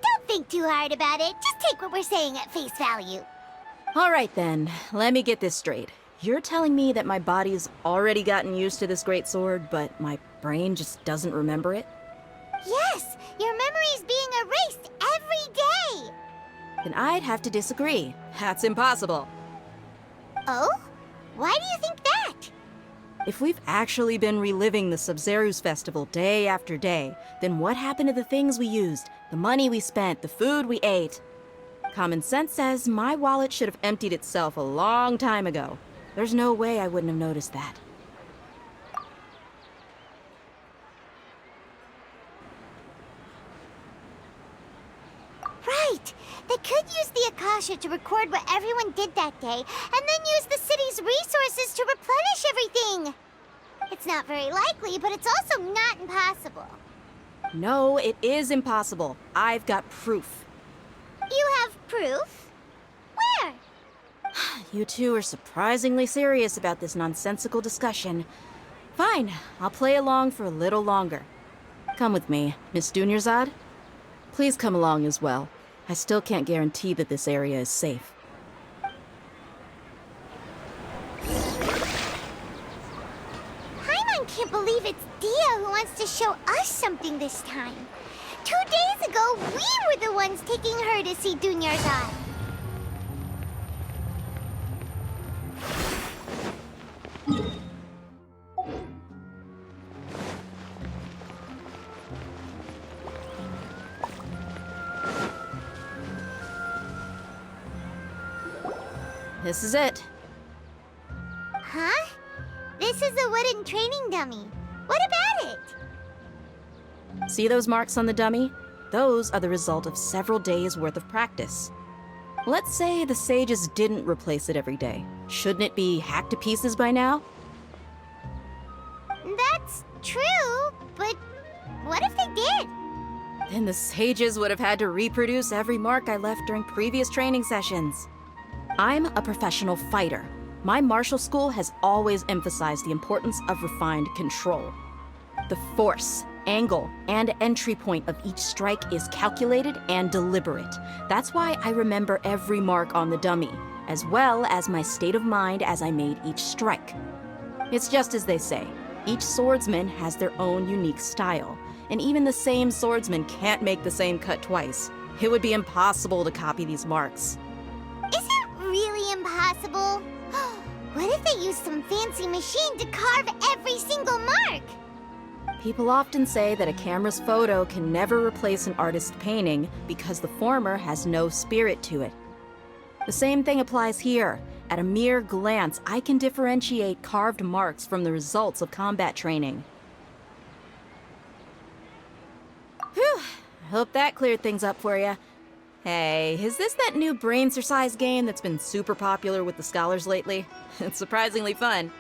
Don't think too hard about it. Just take what we're saying at face value. Alright then, let me get this straight. You're telling me that my body's already gotten used to this greatsword, but my brain just doesn't remember it? Yes, your memory's being erased every day. Then I'd have to disagree. That's impossible. Oh? Why do you think that? If we've actually been reliving the Sub-Zero's festival day after day, then what happened to the things we used, the money we spent, the food we ate? Common sense says my wallet should have emptied itself a long time ago. There's no way I wouldn't have noticed that. Right! They could use the Akasha to record what everyone did that day, and then use the city's resources to replenish everything! It's not very likely, but it's also not impossible. No, it is impossible. I've got proof. You have proof? Where? You two are surprisingly serious about this nonsensical discussion. Fine, I'll play along for a little longer. Come with me, Miss Dunyarzad. Please come along as well. I still can't guarantee that this area is safe. Paimon can't believe it's Dia who wants to show us something this time. 2 days ago, we were the ones taking her to see Dunyarzad. This is it. Huh? This is a wooden training dummy. What about it? See those marks on the dummy? Those are the result of several days' worth of practice. Let's say the sages didn't replace it every day. Shouldn't it be hacked to pieces by now? That's true, but what if they did? then the sages would have had to reproduce every mark I left during previous training sessions. I'm a professional fighter. My martial school has always emphasized the importance of refined control. The force, angle, and entry point of each strike is calculated and deliberate. That's why I remember every mark on the dummy, as well as my state of mind as I made each strike. It's just as they say, each swordsman has their own unique style, and even the same swordsman can't make the same cut twice. It would be impossible to copy these marks. Is it really impossible? What if they used some fancy machine to carve every single mark? People often say that a camera's photo can never replace an artist's painting because the former has no spirit to it. The same thing applies here. At a mere glance, I can differentiate carved marks from the results of combat training. Whew, hope that cleared things up for you. Hey, is this that new brain exercise game that's been super popular with the scholars lately? It's surprisingly fun.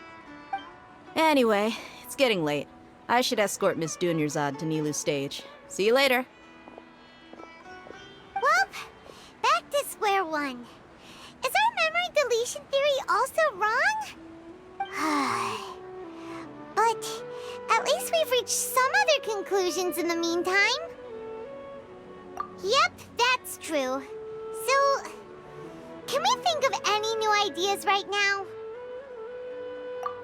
Anyway, it's getting late. I should escort Miss Dunyarzad to Nilu's stage. See you later. Well, back to square one. Is our memory deletion theory also wrong? But at least we've reached some other conclusions in the meantime. Yep, that's true. So, can we think of any new ideas right now?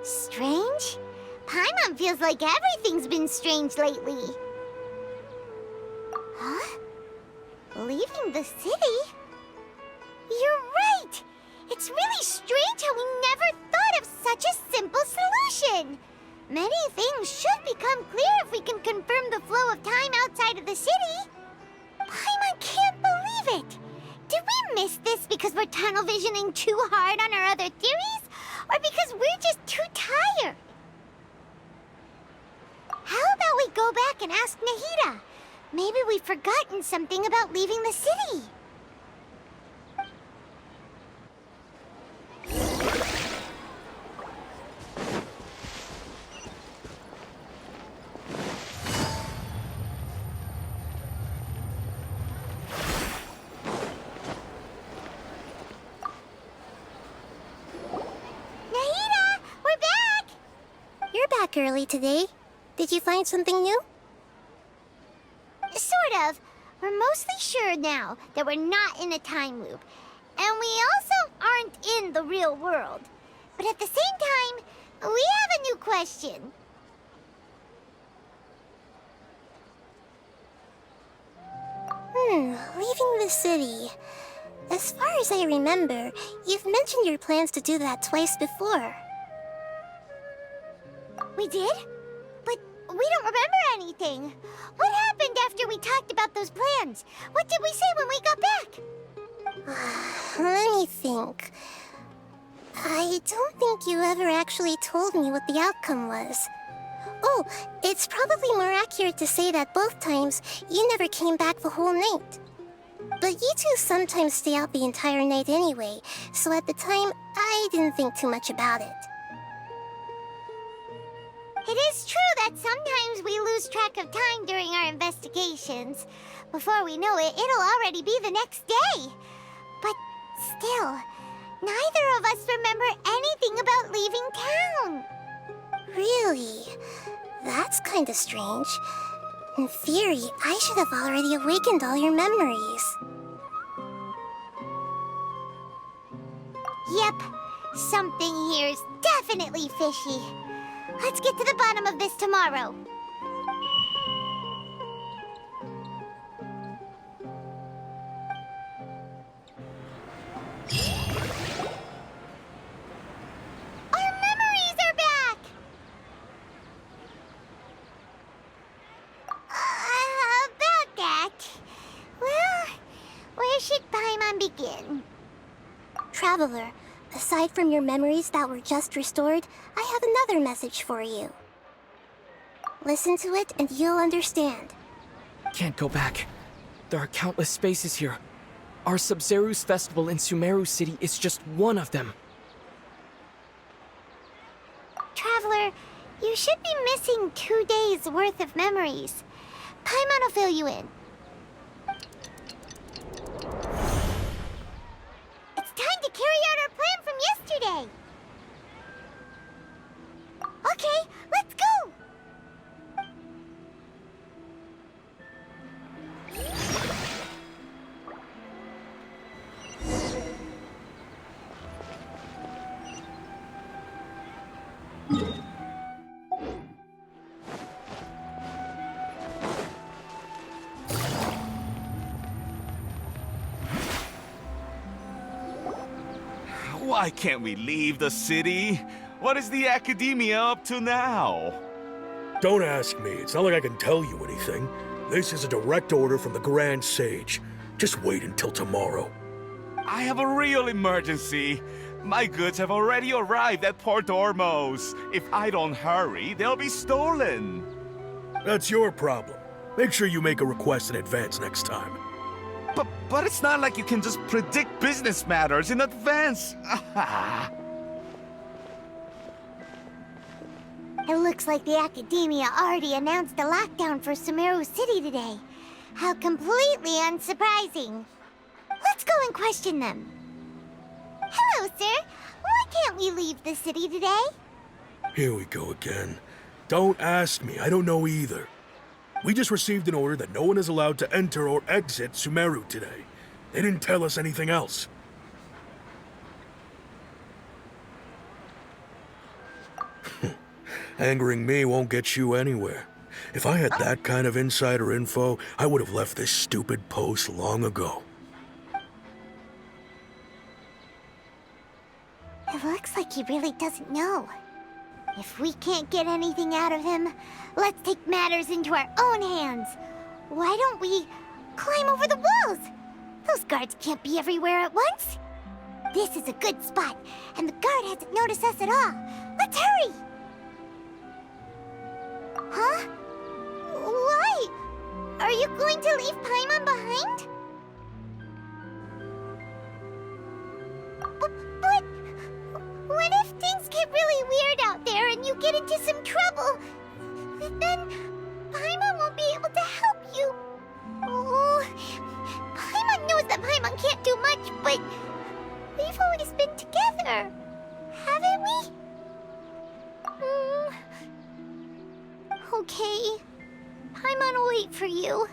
Strange? Paimon feels like everything's been strange lately. Huh? Leaving the city? You're right! It's really strange how we never thought of such a simple solution! Many things should become clear if we can confirm the flow of time outside of the city. Paimon can't believe it! Did we miss this because we're tunnel visioning too hard on our other theories? Or because we're just too tired? How about we go back and ask Nahida? Maybe we've forgotten something about leaving the city. Nahida, we're back! You're back early today. Did you find something new? Sort of. We're mostly sure now that we're not in a time loop. And we also aren't in the real world. But at the same time, we have a new question. Leaving the city. As far as I remember, you've mentioned your plans to do that twice before. We did? But we don't remember anything. What happened after we talked about those plans? What did we say when we got back? Let me think. I don't think you ever actually told me what the outcome was. Oh, it's probably more accurate to say that both times you never came back the whole night. But you two sometimes stay out the entire night anyway, so at the time, I didn't think too much about it. It is true that sometimes we lose track of time during our investigations. Before we know it, it'll already be the next day. But still, neither of us remember anything about leaving town. Really? That's kinda strange. In theory, I should have already awakened all your memories. Yep, something here's definitely fishy. Let's get to the bottom of this tomorrow. Our memories are back! About that. Well, where should Paimon begin? Traveler, aside from your memories that were just restored, I have another message for you. Listen to it and you'll understand. Can't go back. There are countless spaces here. Our Sub-Zeru's festival in Sumeru City is just one of them. Traveler, you should be missing 2 days worth of memories. Paimon will fill you in. Why can't we leave the city? What is the Academia up to now? Don't ask me. It's not like I can tell you anything. This is a direct order from the Grand Sage. Just wait until tomorrow. I have a real emergency. My goods have already arrived at Port Ormos. If I don't hurry, they'll be stolen. That's your problem. Make sure you make a request in advance next time. But it's not like you can just predict business matters in advance. It looks like the Academia already announced a lockdown for Sumeru City today. How completely unsurprising. Let's go and question them. Hello, sir. Why can't we leave the city today? Here we go again. Don't ask me. I don't know either. We just received an order that no one is allowed to enter or exit Sumeru today. They didn't tell us anything else. Angering me won't get you anywhere. If I had that kind of insider info, I would have left this stupid post long ago. It looks like he really doesn't know. If we can't get anything out of him, let's take matters into our own hands. Why don't we climb over the walls? Those guards can't be everywhere at once. This is a good spot, and the guard hasn't noticed us at all. Let's hurry! Huh? Why? Are you going to leave Paimon behind? But what if things get really weird out there and you get into some trouble? Then Paimon won't be able to help you. Oh, Paimon knows that Paimon can't do much, but we've always been together, haven't we? Okay. Paimon will wait for you.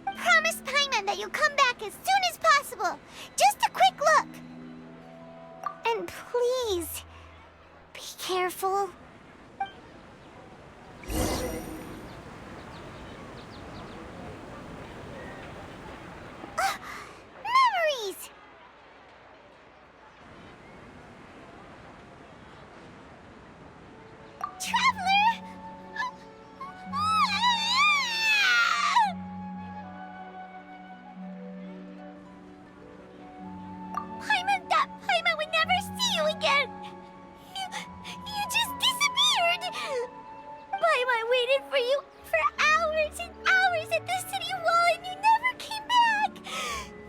Promise Paimon that you'll come back as soon as possible. Just a quick look. And please, be careful. Memories! Traveler! Paimon would never see you again! You just disappeared! Paimon waited for you for hours and hours at the city wall and you never came back!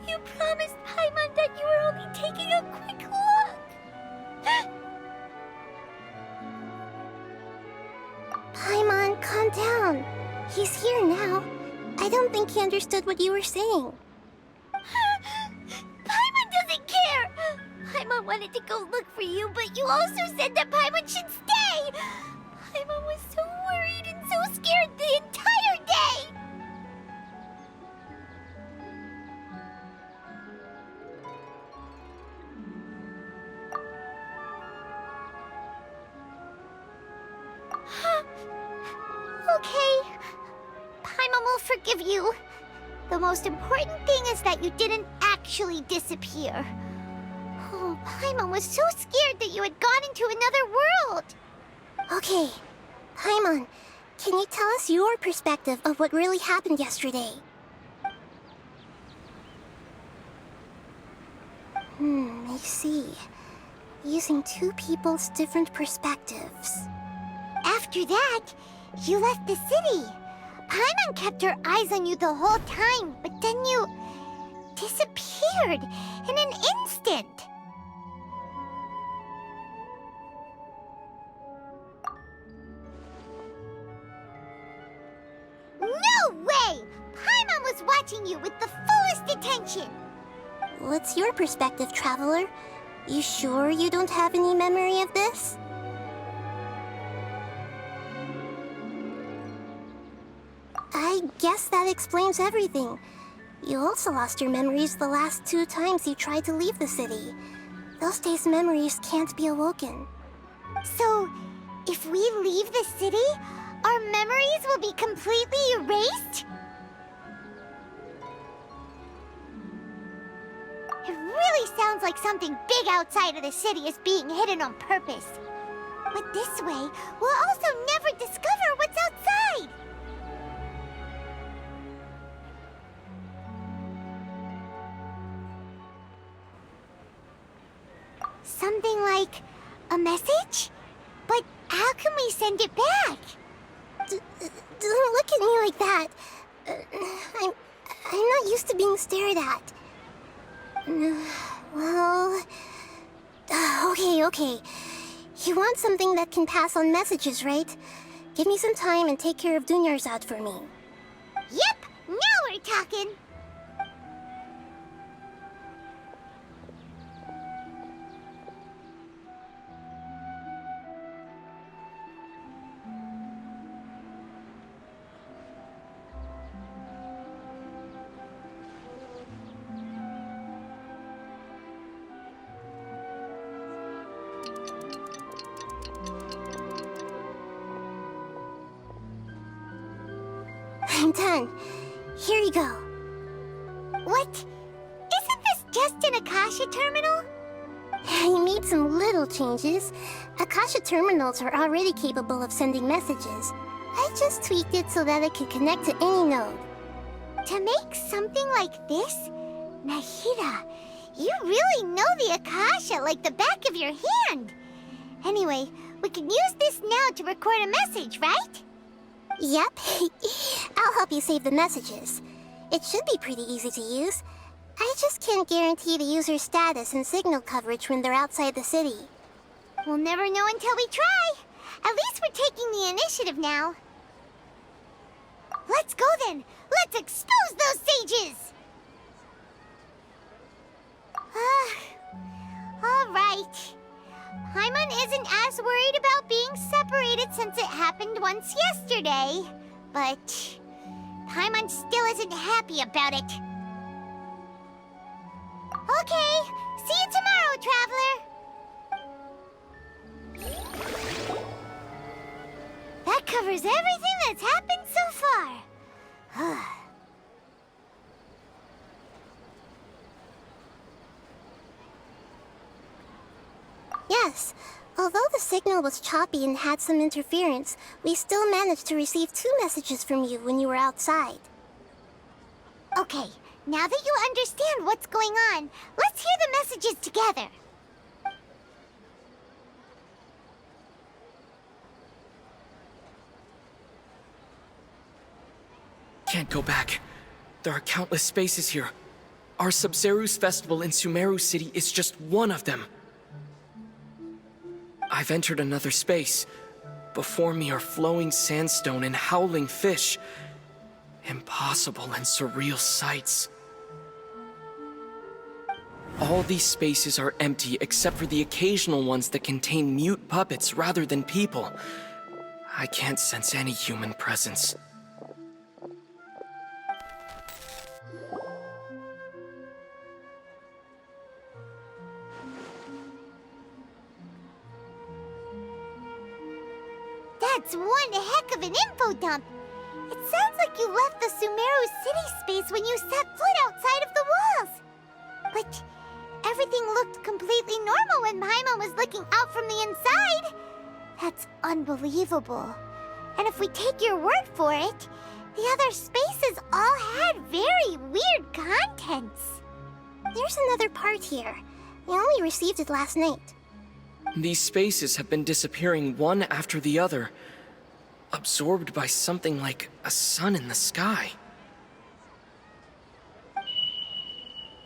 You promised Paimon that you were only taking a quick look! Paimon, calm down. He's here now. I don't think he understood what you were saying. Paimon doesn't care! Paimon wanted to go look for you, but you also said that Paimon should stay! Paimon was so worried and so scared the entire day! Okay. Paimon will forgive you. The most important thing is that you didn't actually disappear. Oh, Paimon was so scared that you had gone into another world. Okay. Paimon, can you tell us your perspective of what really happened yesterday? I see. Using two people's different perspectives. After that, you left the city. Paimon kept her eyes on you the whole time, but then you disappeared in an instant. No way! Paimon was watching you with the fullest attention. What's your perspective, Traveler? You sure you don't have any memory of this? I guess that explains everything. You also lost your memories the last 2 times you tried to leave the city. Those days' memories can't be awoken. So, if we leave the city, our memories will be completely erased? It really always sounds like something big outside of the city is being hidden on purpose. But this way, we'll also never discover what's outside. Something like a message? But how can we send it back? Don't look at me like that. I'm not used to being stared at. Well... Okay. You want something that can pass on messages, right? Give me some time and take care of Dunyarzad for me. Yep, now we're talking. I'm done. Here you go. What? Isn't this just an Akasha terminal? I made some little changes. Akasha terminals are already capable of sending messages. I just tweaked it so that it can connect to any node. To make something like this? Nahida, you really know the Akasha like the back of your hand. Anyway, we can use this now to record a message, right? Yep. I'll help you save the messages. It should be pretty easy to use. I just can't guarantee the user's status and signal coverage when they're outside the city. We'll never know until we try. At least we're taking the initiative now. Let's go then. Let's expose those sages. All right. Paimon isn't as worried about being separated since it happened once yesterday. But Paimon still isn't happy about it. Okay, see you tomorrow, Traveler. That covers everything that's happened so far. Yes. Although the signal was choppy and had some interference, we still managed to receive 2 messages from you when you were outside. Okay, now that you understand what's going on, let's hear the messages together. Can't go back. There are countless spaces here. Our Sub-Zeru's festival in Sumeru City is just one of them. I've entered another space. Before me are flowing sandstone and howling fish. Impossible and surreal sights. All these spaces are empty except for the occasional ones that contain mute puppets rather than people. I can't sense any human presence. That's one heck of an info dump. It sounds like you left the Sumeru city space when you set foot outside of the walls. But everything looked completely normal when Paimon was looking out from the inside. That's unbelievable. And if we take your word for it, the other spaces all had very weird contents. There's another part here. We only received it last night. These spaces have been disappearing one after the other, absorbed by something like a sun in the sky.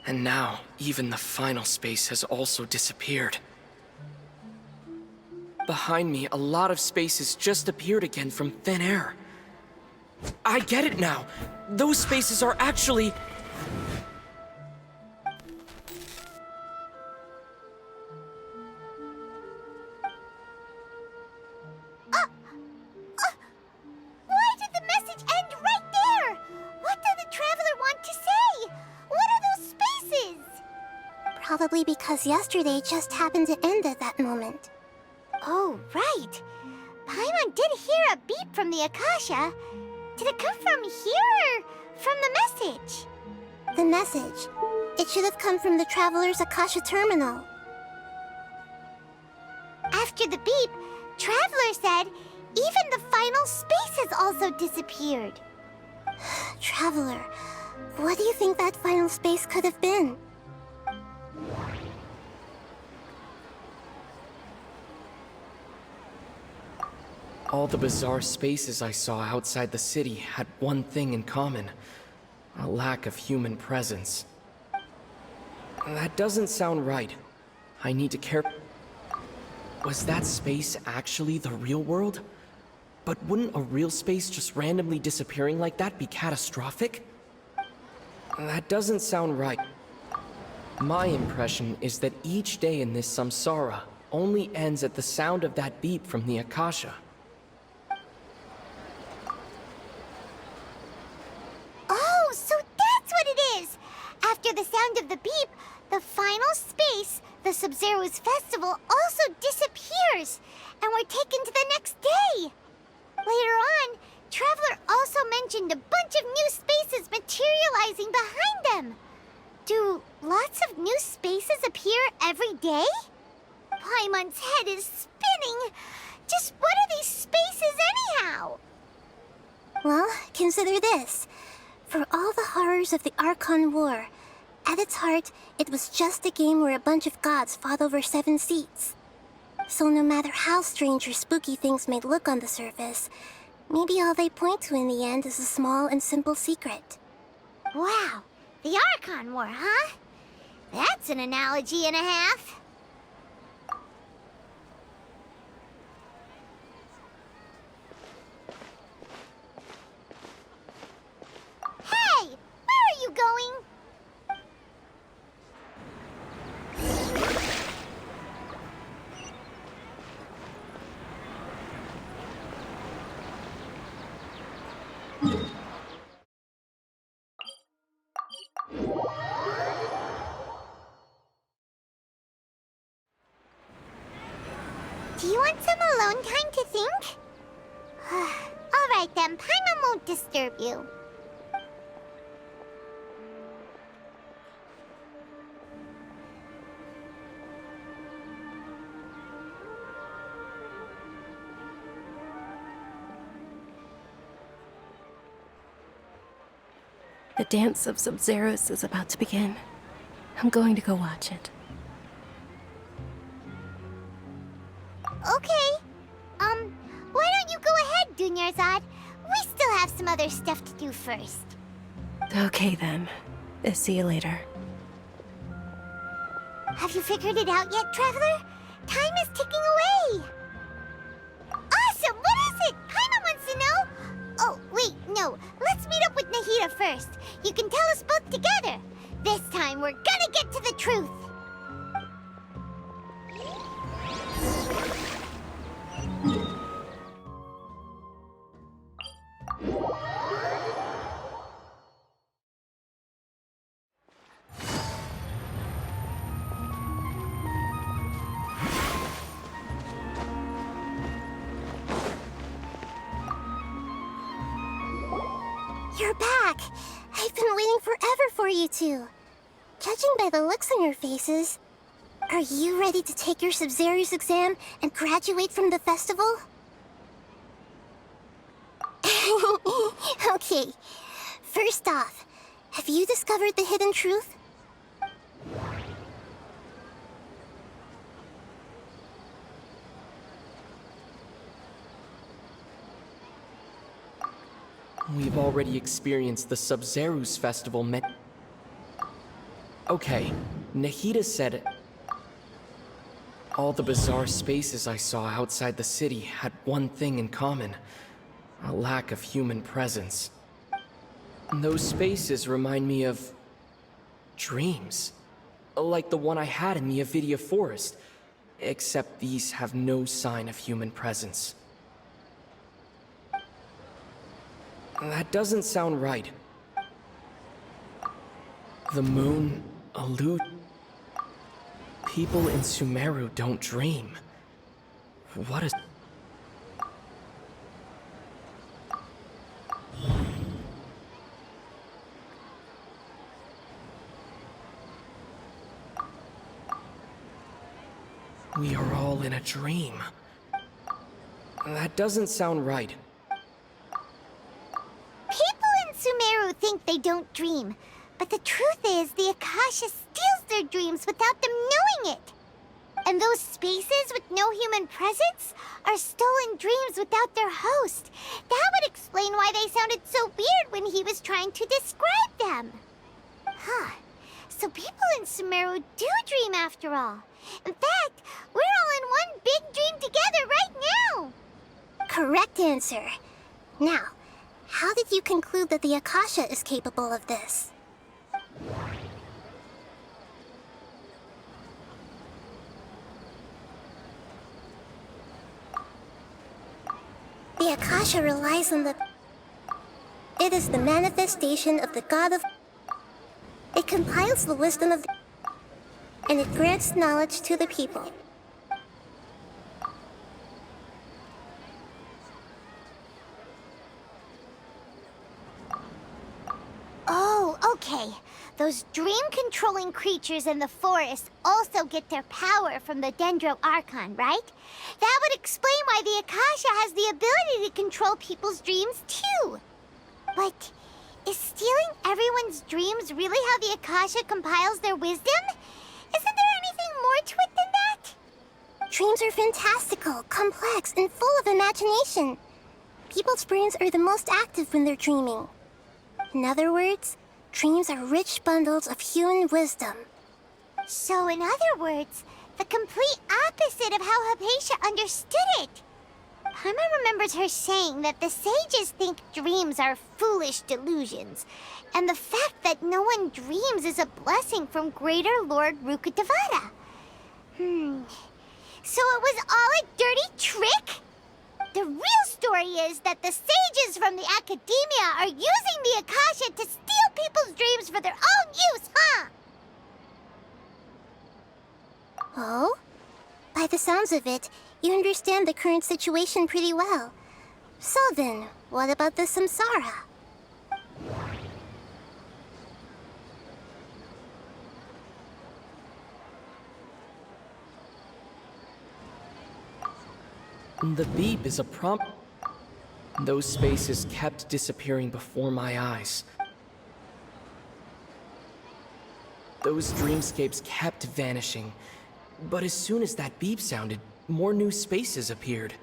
And now, even the final space has also disappeared. Behind me, a lot of spaces just appeared again from thin air. I get it now! Those spaces are actually... Why did the message end right there? What did the Traveler want to say? What are those spaces? Probably because yesterday just happened to end at that moment. Oh, right. Paimon did hear a beep from the Akasha. Did it come from here or from the message? The message. It It should have come from the Traveler's Akasha Terminal. After the beep, Traveler said even the final space has also disappeared. Traveler, what do you think that final space could have been? All the bizarre spaces I saw outside the city had one thing in common: a lack of human presence. That doesn't sound right. I need to care. Was that space actually the real world? But wouldn't a real space just randomly disappearing like that be catastrophic? That doesn't sound right. My impression is that each day in this samsara only ends at the sound of that beep from the Akasha. Oh, so that's what it is! After the sound of the beep, the final space, the Sub-Zero's festival, also disappears, and we're taken to the next day! Later on, Traveler also mentioned a bunch of new spaces materializing behind them. Do lots of new spaces appear every day? Paimon's head is spinning. Just what are these spaces anyhow? Well, consider this. For all the horrors of the Archon War, at its heart, it was just a game where a bunch of gods fought over 7 seats. So no matter how strange or spooky things may look on the surface, maybe all they point to in the end is a small and simple secret. Wow, the Archon War, huh? That's an analogy and a half. Hey, where are you going? Do you want some alone time to think? Alright then, Paimon won't disturb you. The dance of Sub-Zeros is about to begin. I'm going to go watch it. Okay. Why don't you go ahead, Dunyarzad? We still have some other stuff to do first. Okay then. See you later. Have you figured it out yet, Traveler? Time is ticking away. Awesome! What is it? Paimon wants to know. Oh, wait, no. Let's meet up with Nahida first. You can tell us both together. This time, we're gonna get to the truth. You're back! I've been waiting forever for you two. Judging by the looks on your faces, are you ready to take your Sub-Zero's exam and graduate from the festival? Okay, first off, have you discovered the hidden truth? We've already experienced the Sub-Zero's festival Okay, Nahida said all the bizarre spaces I saw outside the city had one thing in common: a lack of human presence. Those spaces remind me of dreams, like the one I had in the Avidia Forest, except these have no sign of human presence. That doesn't sound right. The moon, allude. People in Sumeru don't dream. What is... We are all in a dream. That doesn't sound right. People in Sumeru think they don't dream, but the truth is the Akasha steals their dreams without them knowing it. And those spaces with no human presence are stolen dreams without their host. That would explain why they sounded so weird when he was trying to describe them. Huh. So people in Sumeru do dream after all. In fact, we're all in one big dream together right now. Correct answer. Now, how did you conclude that the Akasha is capable of this? The Akasha relies on the... It is the manifestation of the god of... It compiles the wisdom of the... And it grants knowledge to the people. Oh, okay. Those dream-controlling creatures in the forest also get their power from the Dendro Archon, right? That would explain why the Akasha has the ability to control people's dreams, too. But is stealing everyone's dreams really how the Akasha compiles their wisdom? Isn't there anything more to it than that? Dreams are fantastical, complex, and full of imagination. People's brains are the most active when they're dreaming. In other words, dreams are rich bundles of human wisdom. So in other words, the complete opposite of how Hypatia understood it. Paimon remembers her saying that the sages think dreams are foolish delusions, and the fact that no one dreams is a blessing from Greater Lord Rukkhadevata. So it was all a dirty trick? The real story is that the sages from the Academia are using the Akasha to steal people's dreams for their own use, huh? Oh? By the sounds of it, you understand the current situation pretty well. So then, what about the samsara? The beep is a prompt. Those spaces kept disappearing before my eyes. Those dreamscapes kept vanishing. But as soon as that beep sounded, more new spaces appeared.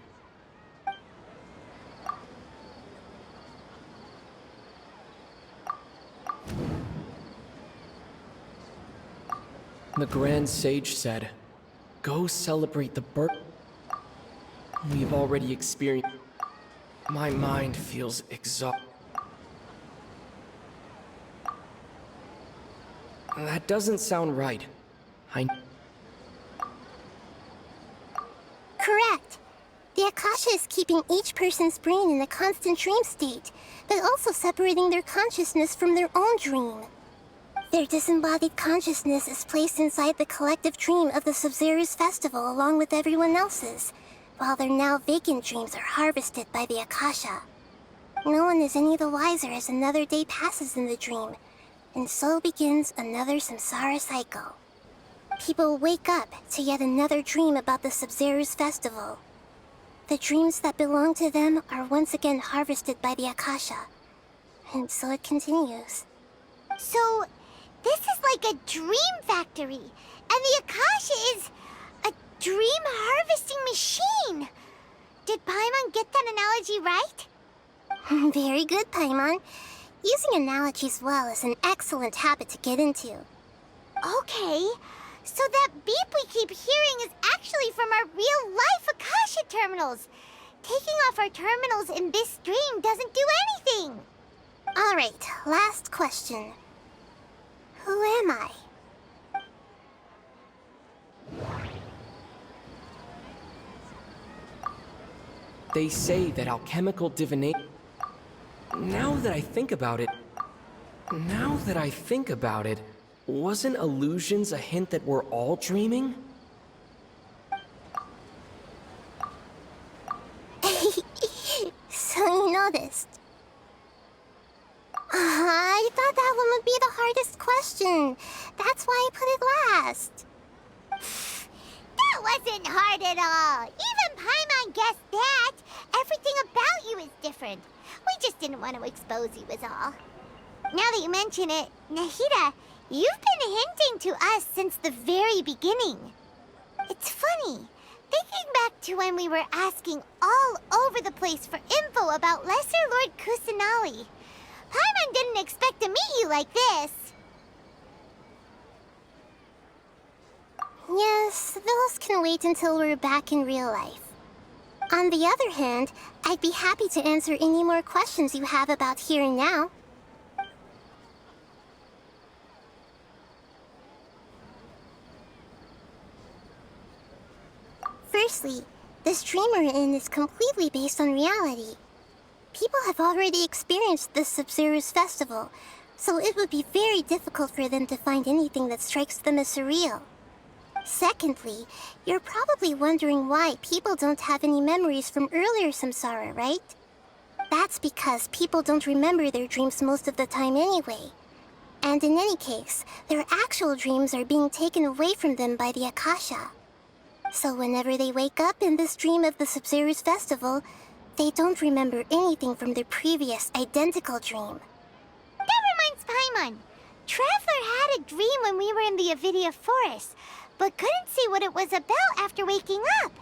The Grand Sage said, "Go celebrate the birth." We've already experienced... My mind feels exhausted. That doesn't sound right. Correct. The Akasha is keeping each person's brain in a constant dream state, but also separating their consciousness from their own dream. Their disembodied consciousness is placed inside the collective dream of the Sub-Zero's festival along with everyone else's, while their now vacant dreams are harvested by the Akasha. No one is any the wiser as another day passes in the dream, and so begins another samsara cycle. People wake up to yet another dream about the Sub-Zero's festival. The dreams that belong to them are once again harvested by the Akasha, and so it continues. So, this is like a dream factory, and the Akasha is a dream harvesting machine. Did Paimon get that analogy right? Very good, Paimon. Using analogies well is an excellent habit to get into. Okay, so that beep we keep hearing is actually from our real-life Akasha terminals. Taking off our terminals in this dream doesn't do anything. Alright, last question. Who am I? They say that alchemical divination... Now that I think about it... Wasn't illusions a hint that we're all dreaming? So you noticed. I thought that one would be the hardest question. That's why I put it last. That wasn't hard at all. Even Paimon guessed that. Everything about you is different. We just didn't want to expose you is all. Now that you mention it, Nahida, you've been hinting to us since the very beginning. It's funny, thinking back to when we were asking all over the place for info about Lesser Lord Kusanali. Paimon didn't expect to meet you like this. Yes, those can wait until we're back in real life. On the other hand, I'd be happy to answer any more questions you have about here and now. Firstly, this dream we're in is completely based on reality. People have already experienced this Sub-Zero's festival, so it would be very difficult for them to find anything that strikes them as surreal. Secondly, you're probably wondering why people don't have any memories from earlier samsara, right? That's because people don't remember their dreams most of the time anyway. And in any case, their actual dreams are being taken away from them by the Akasha. So whenever they wake up in this dream of the Sub-Zero's festival, they don't remember anything from their previous identical dream. That reminds Paimon. Traveler had a dream when we were in the Avidia forest, but couldn't see what it was about after waking up.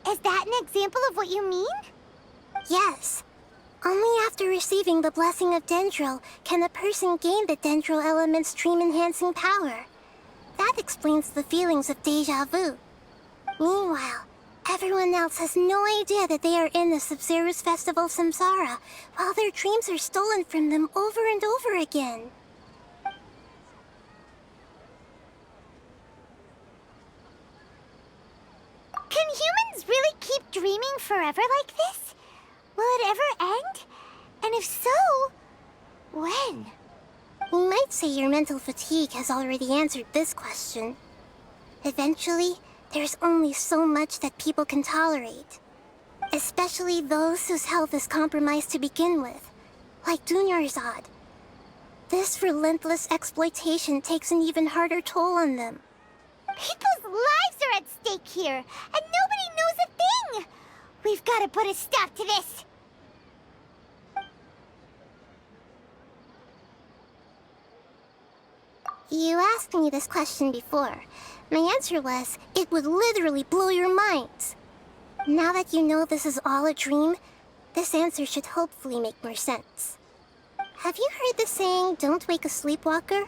Is that an example of what you mean? Yes. Only after receiving the blessing of Dendro can a person gain the Dendro element's dream-enhancing power. That explains the feelings of déjà vu. Meanwhile, everyone else has no idea that they are in the Sub-Zero's festival samsara, while their dreams are stolen from them over and over again. Can humans really keep dreaming forever like this? Will it ever end? And if so, when? You might say your mental fatigue has already answered this question. Eventually, there's only so much that people can tolerate. Especially those whose health is compromised to begin with, like Dunyarzad. This relentless exploitation takes an even harder toll on them. People's lives are at stake here, and nobody knows a thing! We've got to put a stop to this! You asked me this question before. My answer was, it would literally blow your minds. Now that you know this is all a dream, this answer should hopefully make more sense. Have you heard the saying, don't wake a sleepwalker?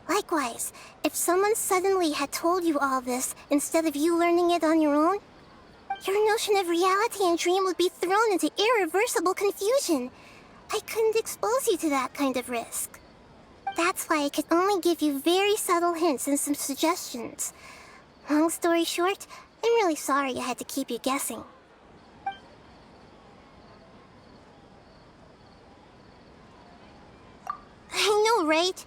Likewise, if someone suddenly had told you all this instead of you learning it on your own, your notion of reality and dream would be thrown into irreversible confusion. I couldn't expose you to that kind of risk. That's why I could only give you very subtle hints and some suggestions. Long story short, I'm really sorry I had to keep you guessing. I know, right?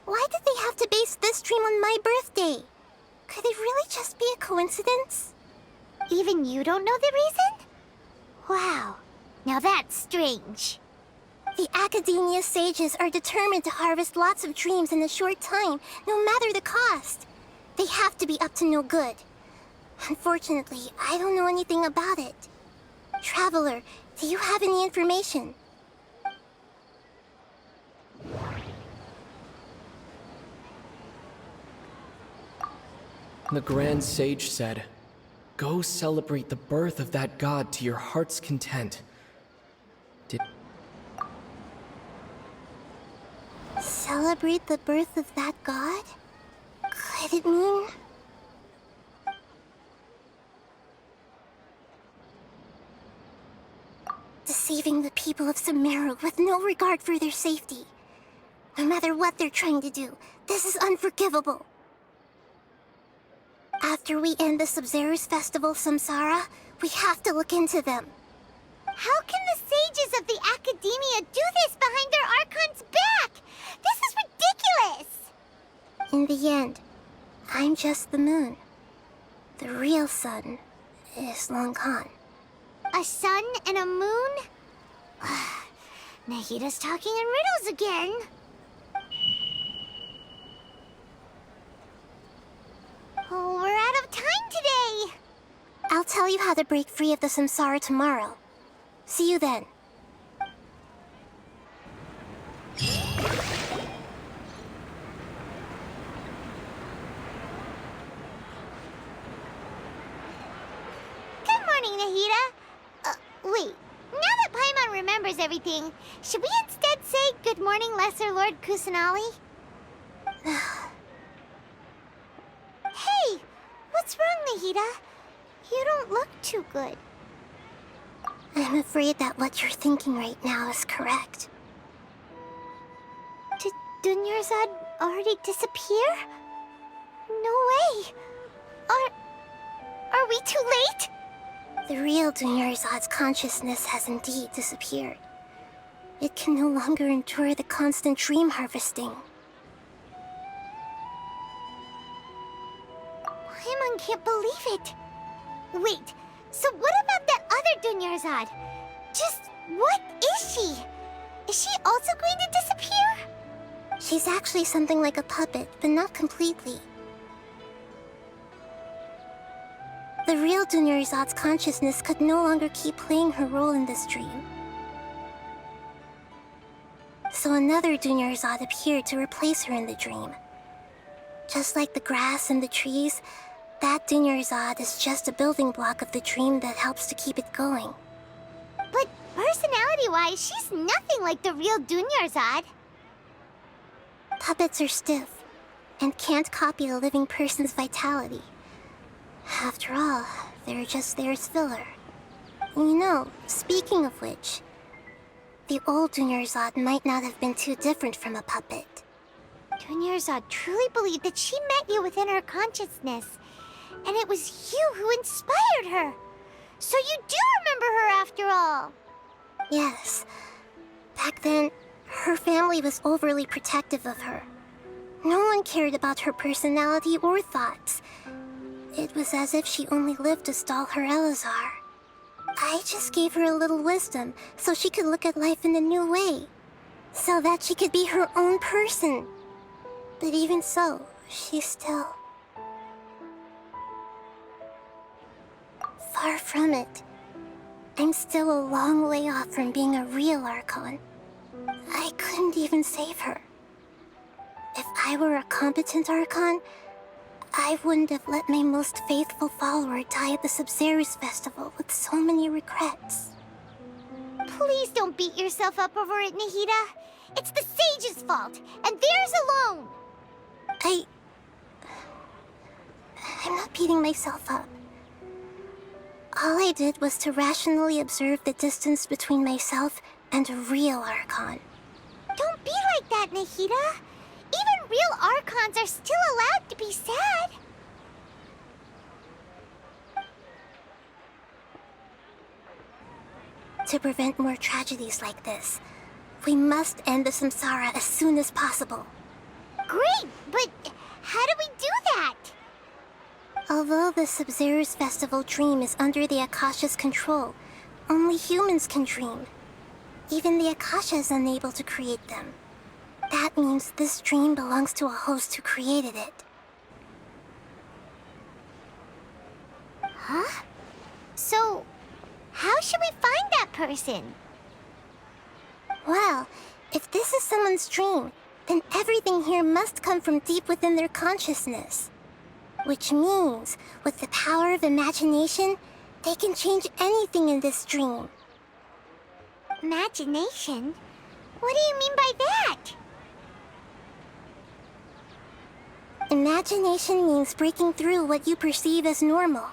Why did they have to base this dream on my birthday? Could it really just be a coincidence? Even you don't know the reason? Wow, now that's strange. The Academia sages are determined to harvest lots of dreams in a short time, no matter the cost. They have to be up to no good. Unfortunately, I don't know anything about it. Traveler, do you have any information? The Grand Sage said, "Go celebrate the birth of that god to your heart's content." Celebrate the birth of that god? Could it mean... deceiving the people of Sumeru with no regard for their safety? No matter what they're trying to do, this is unforgivable. After we end the Sub-Zero's festival Samsara, we have to look into them. How can the sages of the Academia do this behind their Archon's back? This is ridiculous! In the end, I'm just the moon. The real sun is long gone. A sun and a moon? Nahida's talking in riddles again. Oh, we're out of time today. tell you how to break free of the samsara tomorrow. See you then. Good morning, Nahida. Wait. Now that Paimon remembers everything, should we instead say good morning, Lesser Lord Kusanali? Hey! What's wrong, Nahida? You don't look too good. I'm afraid that what you're thinking right now is correct. Did Dunyarzad already disappear? No way! Are we too late? The real Dunyarzad's consciousness has indeed disappeared. It can no longer endure the constant dream harvesting. Paimon can't believe it. Wait, so what about that other Dunyarzad? Just what is she? Is she also going to disappear? She's actually something like a puppet, but not completely. The real Dunyarzad's consciousness could no longer keep playing her role in this dream. So another Dunyarzad appeared to replace her in the dream. Just like the grass and the trees, that Dunyarzad is just a building block of the dream that helps to keep it going. But personality-wise, she's nothing like the real Dunyarzad. Puppets are stiff, and can't copy a living person's vitality. After all, they're just there as filler. You know, speaking of which, the old Dunyarzad might not have been too different from a puppet. Dunyarzad truly believed that she met you within her consciousness, and it was you who inspired her. So you do remember her after all. Yes. Back then, her family was overly protective of her. No one cared about her personality or thoughts. It was as if she only lived to stall her Elazar. I just gave her a little wisdom so she could look at life in a new way. So that she could be her own person. But even so, she's still... far from it. I'm still a long way off from being a real Archon. I couldn't even save her. If I were a competent Archon, I wouldn't have let my most faithful follower die at the Sub-Zerus Festival with so many regrets. Please don't beat yourself up over it, Nahida. It's the Sage's fault, and theirs alone. I'm not beating myself up. All I did was to rationally observe the distance between myself and a real Archon. Don't be like that, Nahida. Even real Archons are still allowed to be sad. To prevent more tragedies like this, we must end the samsara as soon as possible. Great, but how do we do that? Although the Sub-Zerus Festival dream is under the Akasha's control, only humans can dream. Even the Akasha is unable to create them. That means this dream belongs to a host who created it. Huh? So, how should we find that person? Well, if this is someone's dream, then everything here must come from deep within their consciousness. Which means, with the power of imagination, they can change anything in this dream. Imagination? What do you mean by that? Imagination means breaking through what you perceive as normal.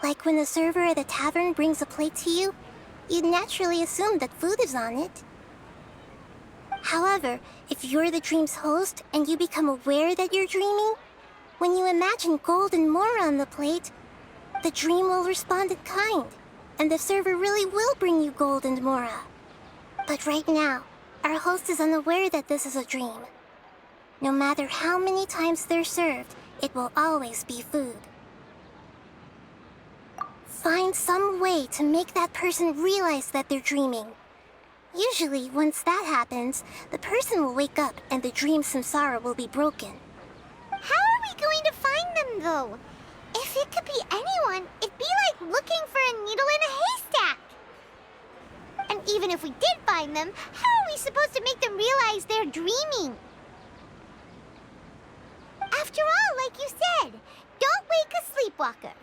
Like when the server at a tavern brings a plate to you, you'd naturally assume that food is on it. However, if you're the dream's host and you become aware that you're dreaming, when you imagine gold and more on the plate, the dream will respond in kind, and the server really will bring you gold and mora. But right now, our host is unaware that this is a dream. No matter how many times they're served, it will always be food. Find some way to make that person realize that they're dreaming. Usually, once that happens, the person will wake up and the dream samsara will be broken. How are we going to find them, though? If If it could be anyone, it'd be like looking for a needle in a haystack. And even if we did find them, how are we supposed to make them realize they're dreaming? After all, like you said, don't wake a sleepwalker.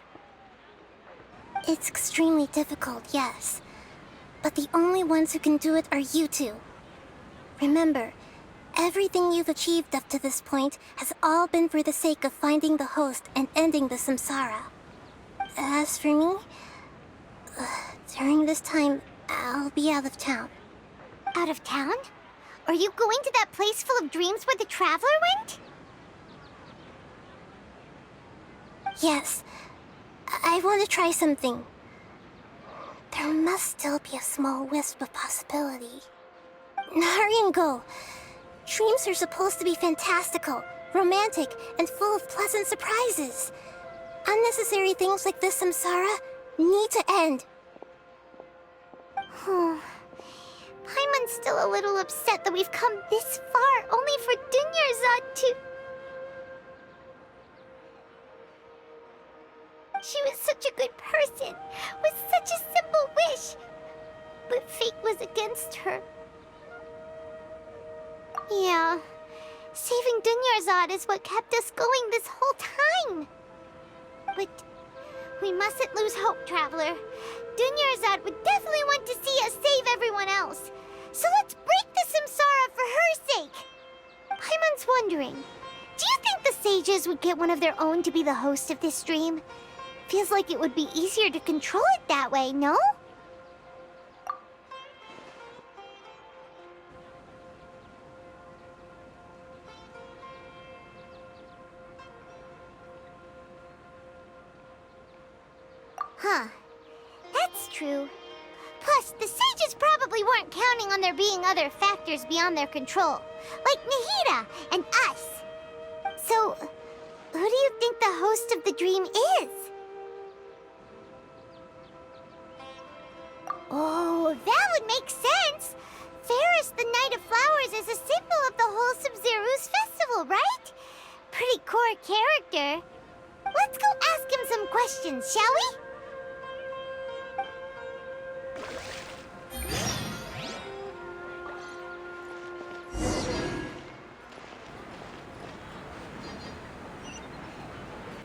It's extremely difficult, yes. But the only ones who can do it are you two. Remember, everything you've achieved up to this point has all been for the sake of finding the host and ending the samsara. As for me, during this time, I'll be out of town. Out of town? Are you going to that place full of dreams where the Traveler went? Yes. I want to try something. There must still be a small wisp of possibility. Hurry and go. Dreams are supposed to be fantastical, romantic, and full of pleasant surprises. Unnecessary things like this samsara need to end. Paimon's still a little upset that we've come this far only for Dunyarzad to... She was such a good person, with such a simple wish. But fate was against her. Yeah, saving Dunyarzad is what kept us going this whole time. But we mustn't lose hope, Traveler. Dunyarzad would definitely want to see us save everyone else. So let's break the samsara for her sake. Paimon's wondering, do you think the sages would get one of their own to be the host of this dream? Feels like it would be easier to control it that way, no? Huh. That's true. Plus, the sages probably weren't counting on there being other factors beyond their control, like Nahida and us. So, who do you think the host of the dream is? Oh, that would make sense! Ferris, the Knight of Flowers, is a symbol of the wholesome Zerus festival, right? Pretty core character. Let's go ask him some questions, shall we?